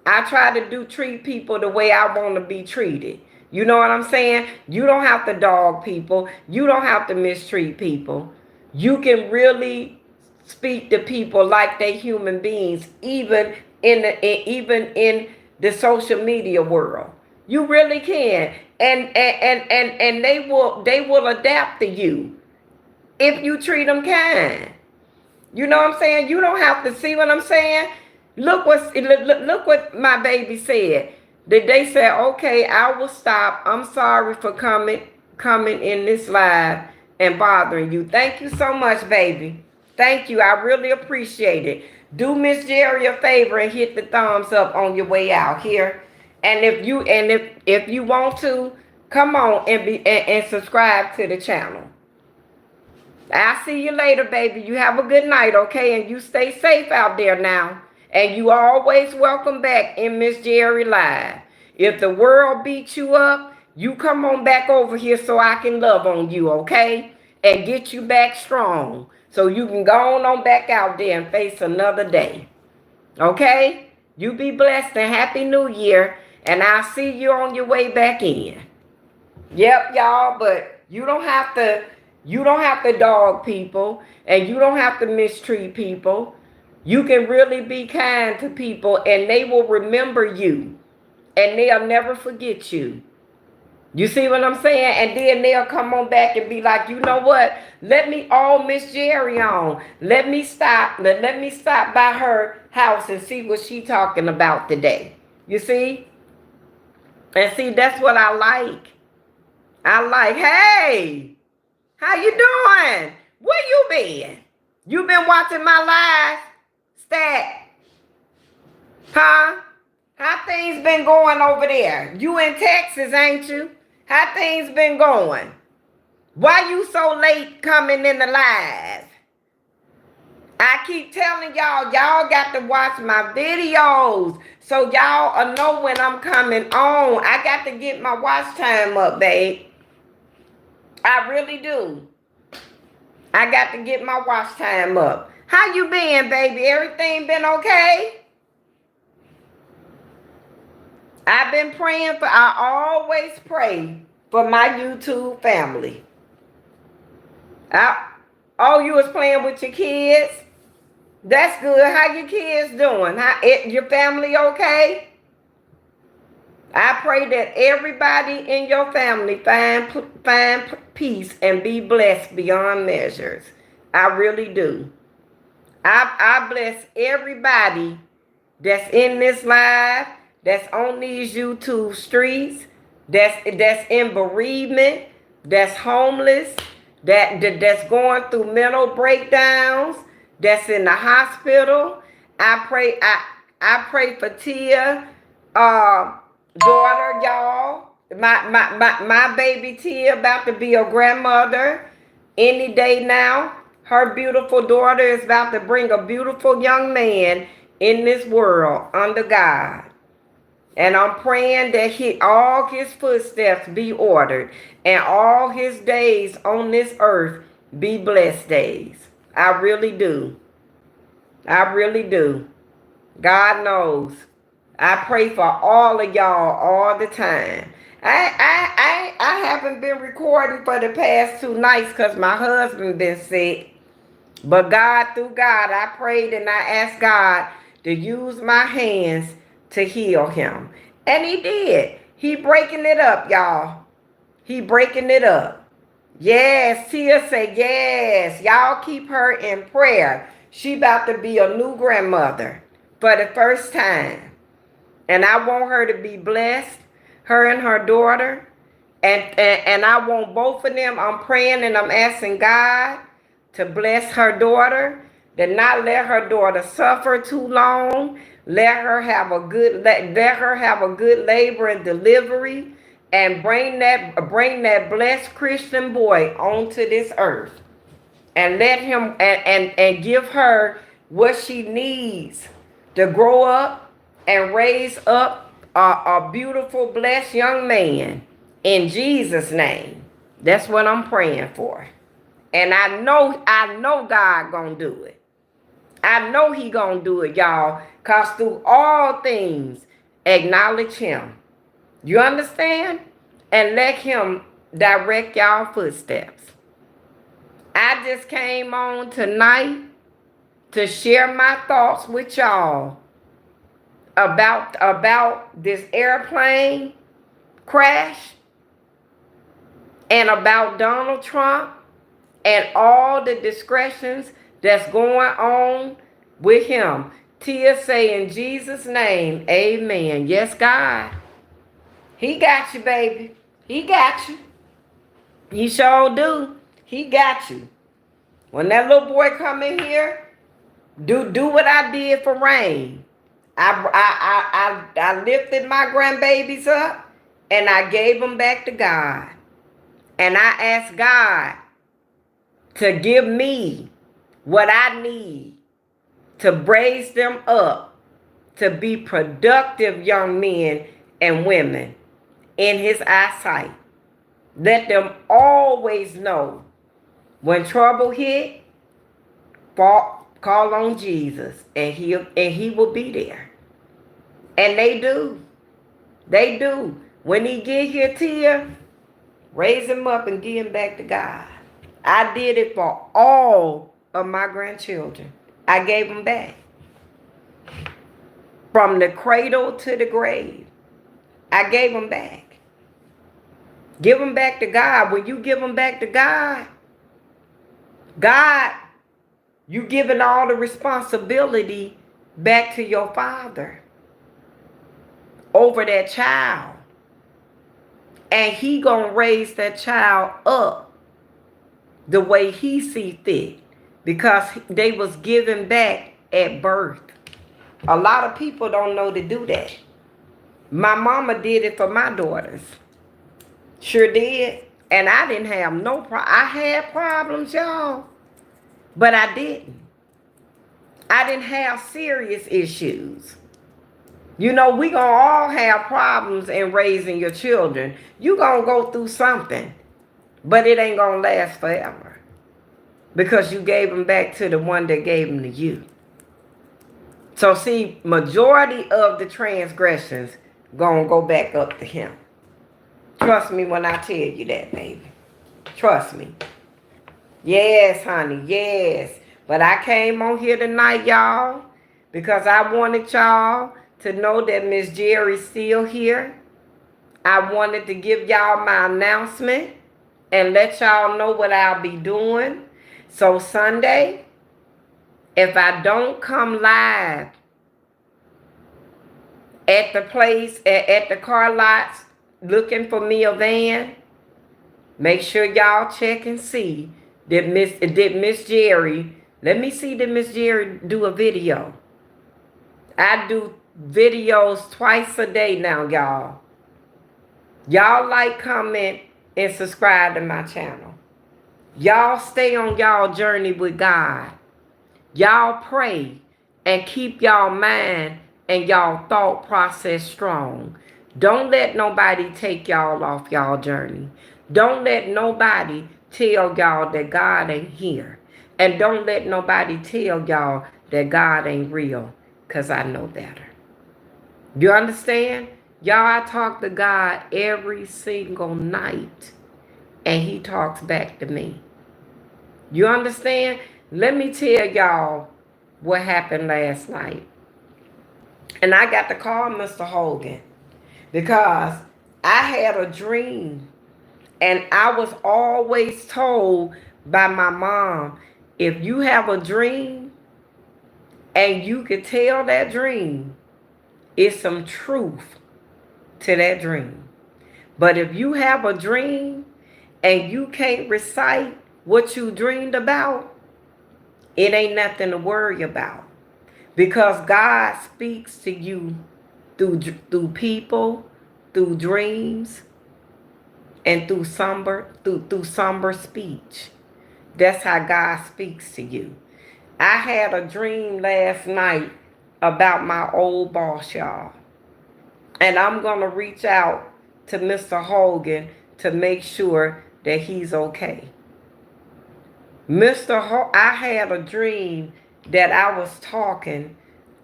I try to treat people the way I want to be treated. You know what I'm saying? You don't have to dog people. You don't have to mistreat people. You can really speak to people like they human beings, even in the social media world. You really can. And they will adapt to you if you treat them kind. You know what I'm saying? You don't have to, see what I'm saying? Look what my baby said. They said, okay, I will stop. I'm sorry for coming in this live and bothering you. Thank you so much, baby. Thank you. I really appreciate it. Do Miss Jerry a favor and hit the thumbs up on your way out here. And if you want to, come on and subscribe to the channel. I'll see you later, baby. You have a good night, okay? And you stay safe out there now. And you always welcome back in Miss Jerry Live. If the world beats you up, you come on back over here so I can love on you, okay? And get you back strong so you can go on back out there and face another day. Okay? You be blessed and Happy New Year. And I'll see you on your way back in. Yep, y'all, but you don't have to dog people, and you don't have to mistreat people. You can really be kind to people, and they will remember you, and they'll never forget you. You see what I'm saying? And then they'll come on back and be like, you know what? Let me Miss Jerry on. Let me stop by her house and see what she talking about today. You see? And see, that's what I like. I like, hey, how you doing? Where you been? You been watching my live? Stat. Huh? How things been going over there? You in Texas, ain't you? How things been going? Why you so late coming in the live? I keep telling y'all got to watch my videos so y'all know when I'm coming on. I got to get my watch time up, babe. I really do. I got to get my watch time up. How you been, baby? Everything been okay? I've been praying I always pray for my YouTube family. Oh, you was playing with your kids? That's good. How your kids doing? Your family okay? I pray that everybody in your family find peace and be blessed beyond measures. I really do. I bless everybody that's in this live, that's on these YouTube streets, that's in bereavement, that's homeless, that's going through mental breakdowns, that's in the hospital. I pray for Tia, daughter, y'all. My baby Tia about to be a grandmother any day now. Her beautiful daughter is about to bring a beautiful young man in this world under God. And I'm praying that all his footsteps be ordered and all his days on this earth be blessed days. I really do. I really do. God knows. I pray for all of y'all all the time. I haven't been recording for the past 2 nights because my husband been sick. But through God, I prayed and I asked God to use my hands to heal him. And he did. He breaking it up, y'all. He breaking it up. Yes, Tia say yes. Y'all keep her in prayer. She about to be a new grandmother for the first time. And I want her to be blessed, her and her daughter. And I want both of them. I'm praying and I'm asking God to bless her daughter, to not let her daughter suffer too long. Let her have a good labor and delivery, and bring that blessed Christian boy onto this earth, and let him and give her what she needs to grow up and raise up a beautiful, blessed young man in Jesus' name. That's what I'm praying for. And I know God gonna do it. I know he gonna do it, y'all. Cause through all things, acknowledge him. You understand? And let him direct y'all footsteps. I just came on tonight to share my thoughts with y'all about this airplane crash, and about Donald Trump and all the discretions that's going on with him. Tia say in Jesus' name, amen. Yes, God. He got you, baby. He got you. He sure do. He got you. When that little boy come in here, do what I did for Rain. I lifted my grandbabies up and I gave them back to God. And I asked God to give me what I need to raise them up to be productive young men and women in his eyesight. Let them always know when trouble hit, call on Jesus, and he will be there. And they do. They do. When he get here, Tia, raise him up and give him back to God. I did it for all of my grandchildren. I gave them back. From the cradle to the grave, I gave them back. Give them back to God. When you give them back to God, you giving all the responsibility back to your Father over that child. And he gonna raise that child up the way he see fit, because they was given back at birth. A lot of people don't know to do that. My mama did it for my daughters. Sure did. And I didn't have no problem. I had problems, y'all, but I didn't. I didn't have serious issues. You know, we gonna all have problems in raising your children. You gonna go through something, but it ain't gonna last forever, because you gave them back to the one that gave them to you. So see, majority of the transgressions gonna go back up to him. Trust me when I tell you that, baby. Trust me. Yes, honey, yes. But I came on here tonight, y'all, because I wanted y'all to know that Miss Jerry's still here. I wanted to give y'all my announcement and let y'all know what I'll be doing. So Sunday, if I don't come live at the place, at the car lots, looking for me a van, make sure y'all check and see did Miss Jerry, let me see, did Miss Jerry do a video? I do videos twice a day now, y'all. Y'all like, comment, and subscribe to my channel. Y'all stay on y'all journey with God. Y'all pray and keep y'all mind and y'all thought process strong. Don't let nobody take y'all off y'all journey. Don't let nobody tell y'all that God ain't here. And don't let nobody tell y'all that God ain't real, because I know better. You understand? Y'all, I talk to God every single night, and he talks back to me. You understand? Let me tell y'all what happened last night. And I got to call Mr. Hogan, because I had a dream And I was always told by my mom, if you have a dream and you could tell that dream, it's some truth to that dream. But if you have a dream and you can't recite what you dreamed about, it ain't nothing to worry about. Because God speaks to you through people, through dreams, and through somber speech. That's how God speaks to you. I had a dream last night about my old boss, y'all. And I'm going to reach out to Mr. Hogan to make sure that he's okay. I had a dream that I was talking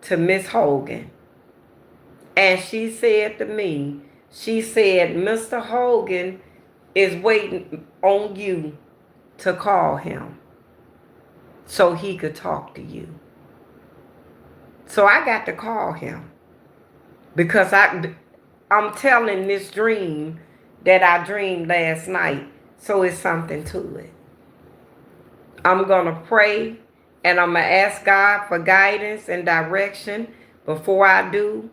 to Miss Hogan. And she said to me, she said, Mr. Hogan is waiting on you to call him so he could talk to you. So I got to call him because I'm telling this dream that I dreamed last night, so it's something to it. I'm going to pray and I'm going to ask God for guidance and direction before I do.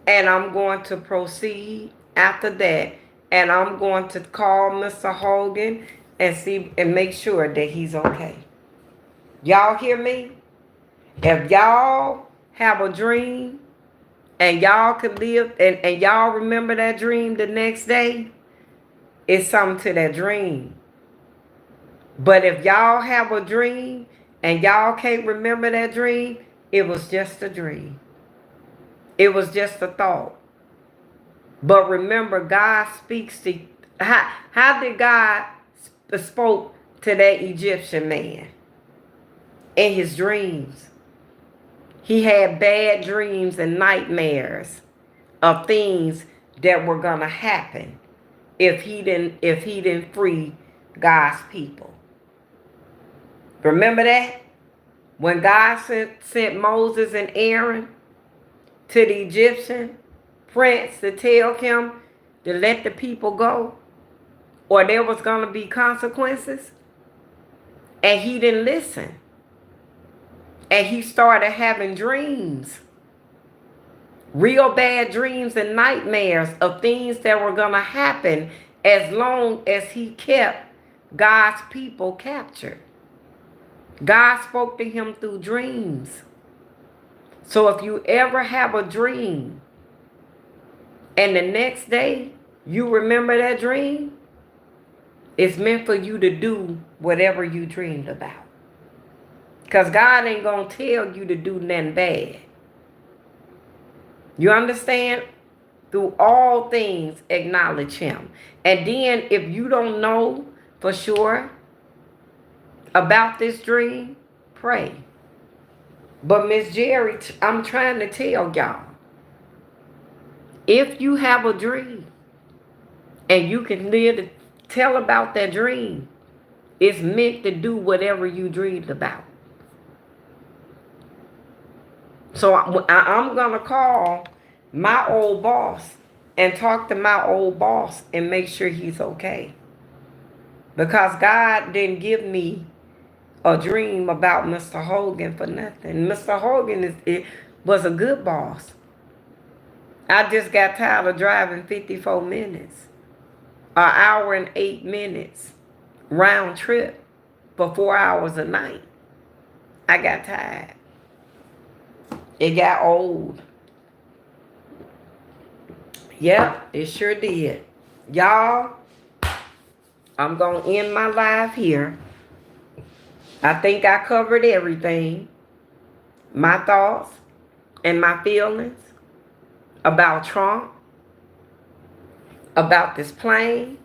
And I'm going to proceed after that. And I'm going to call Mr. Hogan and see and make sure that he's okay. Y'all hear me? If y'all have a dream and y'all could live and y'all remember that dream the next day, it's something to that dream. But if y'all have a dream and y'all can't remember that dream, it was just a dream. It was just a thought. But remember, God speaks to... How did God spoke to that Egyptian man? In his dreams. He had bad dreams and nightmares of things that were going to happen if he didn't free God's people. Remember that? When God sent Moses and Aaron to the Egyptian prince to tell him to let the people go, or there was going to be consequences, and he didn't listen. And he started having dreams, real bad dreams and nightmares of things that were going to happen as long as he kept God's people captured. God spoke to him through dreams. So if you ever have a dream and the next day you remember that dream, it's meant for you to do whatever you dreamed about. Because God ain't going to tell you to do nothing bad. You understand? Through all things, acknowledge him. And then if you don't know for sure about this dream, pray. But Miss Jerry, I'm trying to tell y'all, if you have a dream and you can live to tell about that dream, it's meant to do whatever you dreamed about. So I'm going to call my old boss and talk to my old boss and make sure he's okay. Because God didn't give me a dream about Mr. Hogan for nothing. Mr. Hogan was a good boss. I just got tired of driving 54 minutes, an hour and 8 minutes round trip for 4 hours a night. I got tired. It got old. Yep, it sure did. Y'all, I'm going to end my live here. I think I covered everything. My thoughts and my feelings about Trump, about this plane,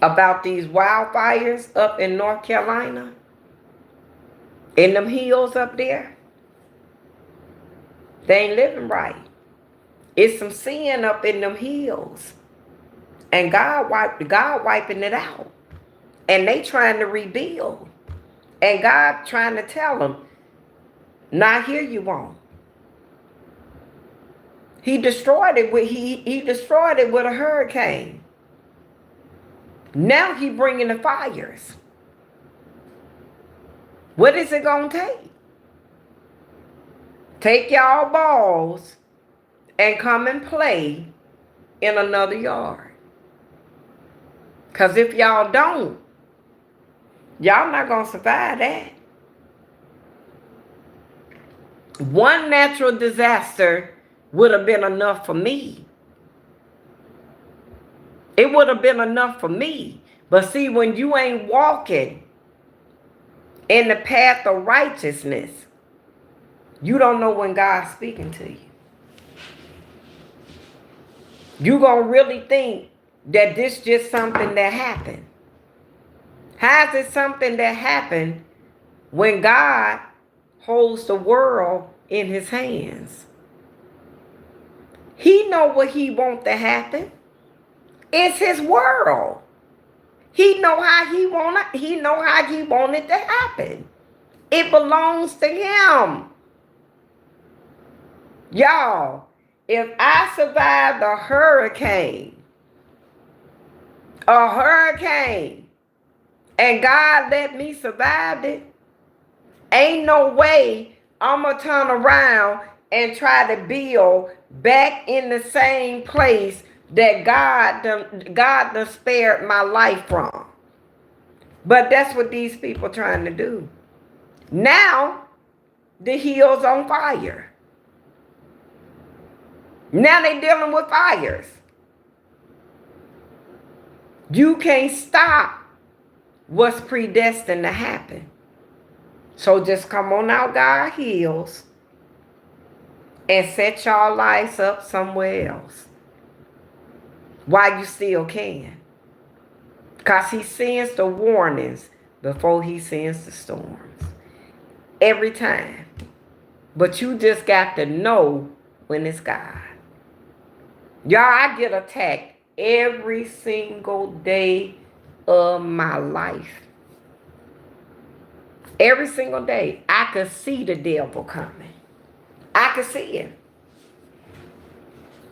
about these wildfires up in North Carolina, in them hills up there. They ain't living right. It's some sin up in them hills. And God wiping it out. And they trying to rebuild. And God trying to tell them, not here you won't. He destroyed it with a hurricane. Now he bringing the fires. What is it going to take? Take y'all balls and come and play in another yard. Because if y'all don't, y'all not going to survive that. One natural disaster would have been enough for me. It would have been enough for me. But see, when you ain't walking in the path of righteousness, you don't know when God's speaking to you. You gonna really think that this just something that happened. How is it something that happened when God holds the world in his hands? He know what he wants to happen. It's his world. He know how he want it. He know how he want it to happen. It belongs to him. Y'all, if I survived a hurricane, and God let me survive it, ain't no way I'm going to turn around and try to build back in the same place that God done spared my life from. But that's what these people trying to do. Now, the hill's on fire. Now they dealing with fires. You can't stop what's predestined to happen. So just come on out God's hills and set y'all lives up somewhere else while you still can. Because he sends the warnings before he sends the storms. Every time. But you just got to know when it's God. Y'all, I get attacked every single day of my life. Every single day. I could see the devil coming. I could see him.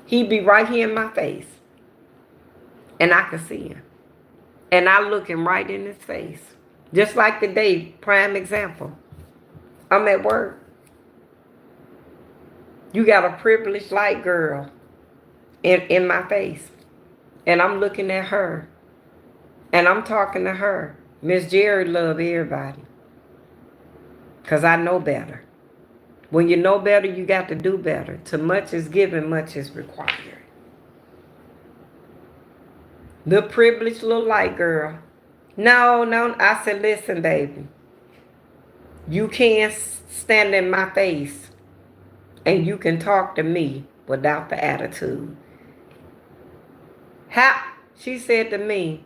He'd be right here in my face. And I could see him. And I look him right in his face. Just like today, prime example. I'm at work. You got a privileged light girl in my face. And I'm looking at her. And I'm talking to her. Miss Jerry love everybody. Because I know better. When you know better, you got to do better. Too much is given, much is required. The privileged little light girl. No. I said, listen, baby. You can't stand in my face. And you can talk to me without the attitude. She said to me,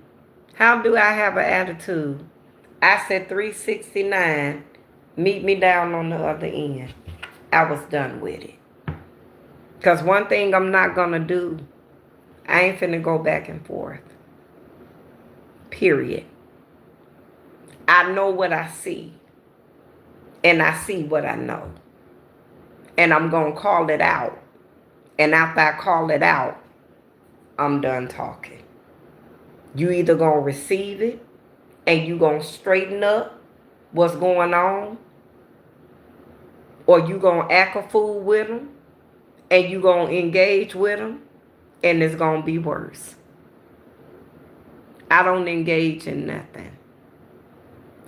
how do I have an attitude? I said 369. Meet me down on the other end. I was done with it. Because one thing I'm not going to do, I ain't finna go back and forth. Period. I know what I see. And I see what I know. And I'm going to call it out. And after I call it out, I'm done talking. You either going to receive it and you going to straighten up what's going on, or you going to act a fool with them and you going to engage with them, and it's going to be worse. I don't engage in nothing.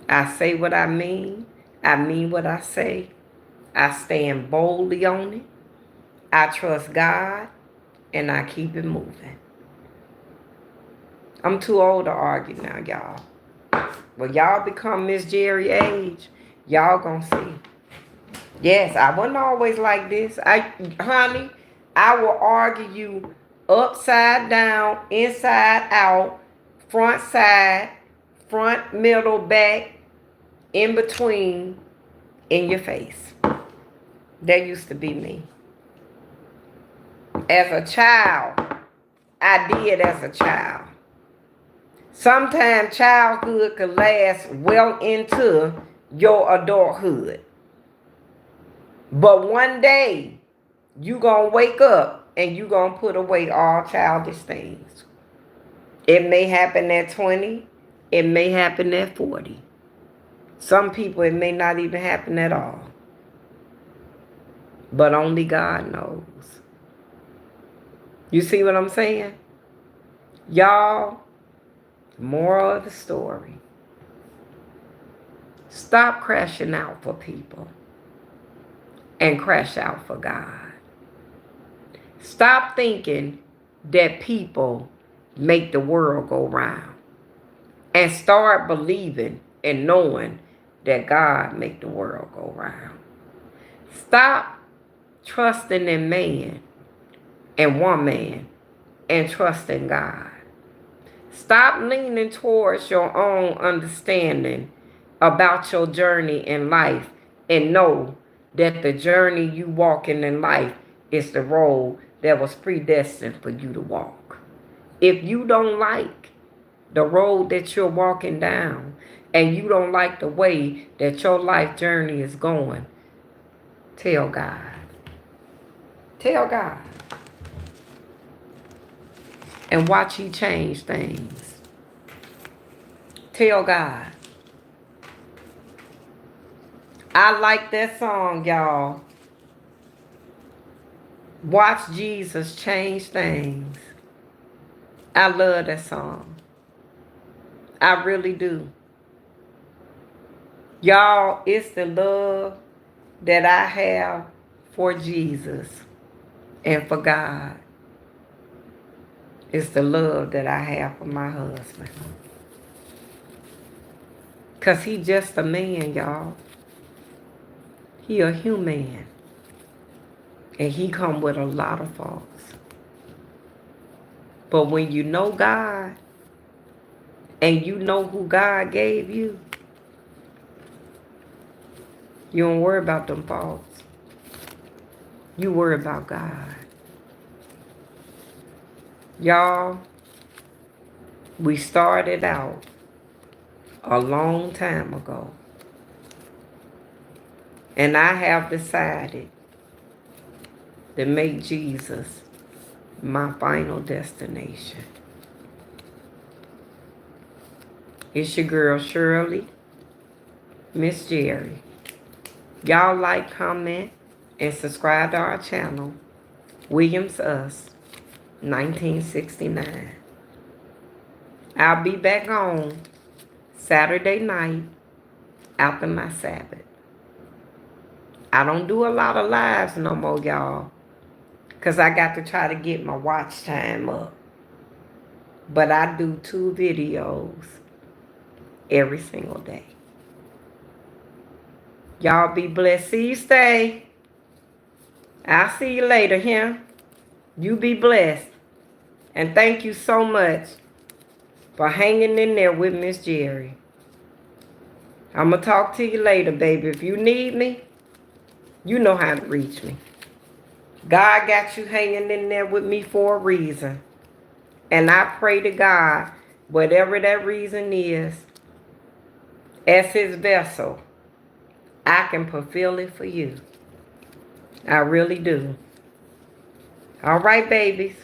I say what I mean what I say. I stand boldly on it. I trust God, and I keep it moving. I'm too old to argue now, y'all. When y'all become Miss Jerry age, y'all gonna see. Yes, I wasn't always like this. Honey, I will argue you upside down, inside out, front side, front, middle, back, in between, in your face. That used to be me. As a child, I did as a child. Sometimes childhood could last well into your adulthood. But one day, you gonna wake up and you gonna put away all childish things. It may happen at 20. It may happen at 40. Some people, it may not even happen at all. But only God knows. You see what I'm saying? Y'all, moral of the story. Stop crashing out for people and crash out for God. Stop thinking that people make the world go round. And start believing and knowing that God make the world go round. Stop trusting in man and woman and trusting God. Stop leaning towards your own understanding about your journey in life and know that the journey you walking in life is the road that was predestined for you to walk. If you don't like the road that you're walking down and you don't like the way that your life journey is going, tell God. Tell God. And watch He change things. Tell God. I like that song, y'all. Watch Jesus change things. I love that song. I really do. Y'all, it's the love that I have for Jesus and for God. It's the love that I have for my husband. Because he just a man, y'all. He a human. And he come with a lot of faults. But when you know God, and you know who God gave you, you don't worry about them faults. You worry about God. Y'all, we started out a long time ago. And I have decided to make Jesus my final destination. It's your girl, Shirley, Miss Jerry. Y'all like, comment, and subscribe to our channel, Williams Us, 1969. I'll be back on Saturday night after my Sabbath. I don't do a lot of lives no more, y'all, because I got to try to get my watch time up. But I do 2 videos every single day. Y'all be blessed. See you stay. I'll see you later here. You be blessed. And thank you so much for hanging in there with Miss Jerry. I'm going to talk to you later, baby. If you need me, you know how to reach me. God got you hanging in there with me for a reason. And I pray to God, whatever that reason is, as his vessel, I can fulfill it for you. I really do. All right, babies.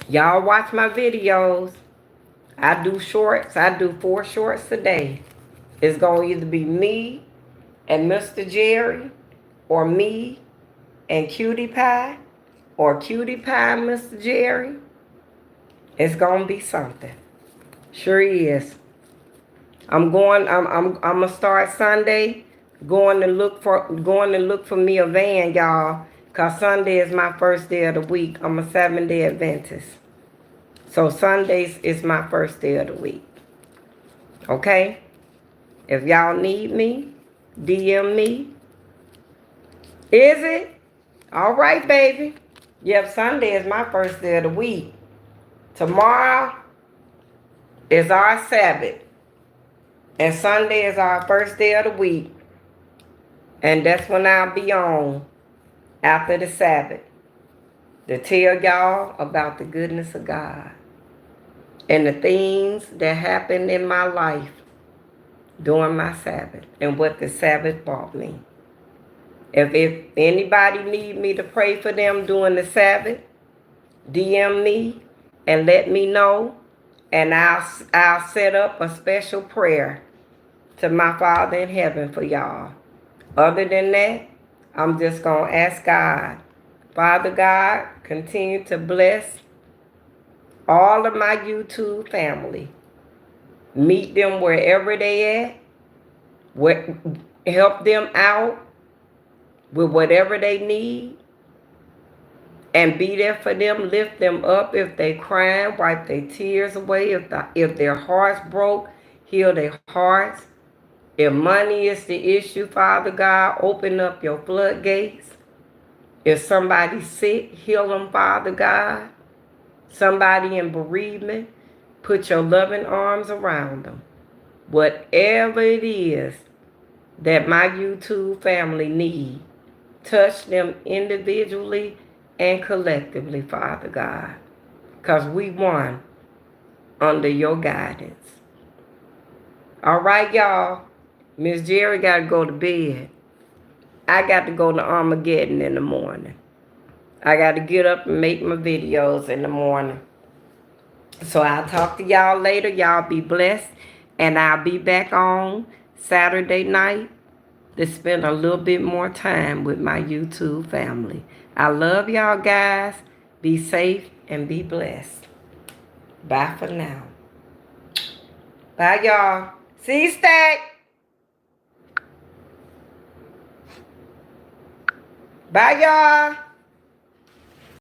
Y'all watch my videos. I do shorts. I do 4 shorts a day. It's going to either be me and Mr. Jerry, or me and Cutie Pie, or Cutie Pie and Mr. Jerry. It's going to be something. Sure is. I'm gonna start Sunday going to look for me a van, y'all, cause Sunday is my first day of the week. I'm a 7-day Adventist. So Sundays is my first day of the week. Okay? If y'all need me, DM me. Is it? All right, baby. Yep, Sunday is my first day of the week. Tomorrow is our Sabbath. And Sunday is our first day of the week. And that's when I'll be on after the Sabbath to tell y'all about the goodness of God and the things that happened in my life during my Sabbath and what the Sabbath brought me. If anybody need me to pray for them during the Sabbath, DM me and let me know, And I'll set up a special prayer to my Father in heaven for y'all. Other than that, I'm just going to ask God, Father God, continue to bless all of my YouTube family. Meet them wherever they at. Help them out with whatever they need. And be there for them. Lift them up if they crying. Wipe their tears away. If their hearts broke, heal their hearts. If money is the issue, Father God, open up your floodgates. If somebody's sick, heal them, Father God. Somebody in bereavement, put your loving arms around them. Whatever it is that my YouTube family need, touch them individually and collectively, Father God, because we won under your guidance. All right, y'all. Miss Jerry got to go to bed. I got to go to Armageddon in the morning. I got to get up and make my videos in the morning. So I'll talk to y'all later. Y'all be blessed. And I'll be back on Saturday night to spend a little bit more time with my YouTube family. I love y'all guys. Be safe and be blessed. Bye for now. Bye, y'all. See you, Stack. Bye, y'all.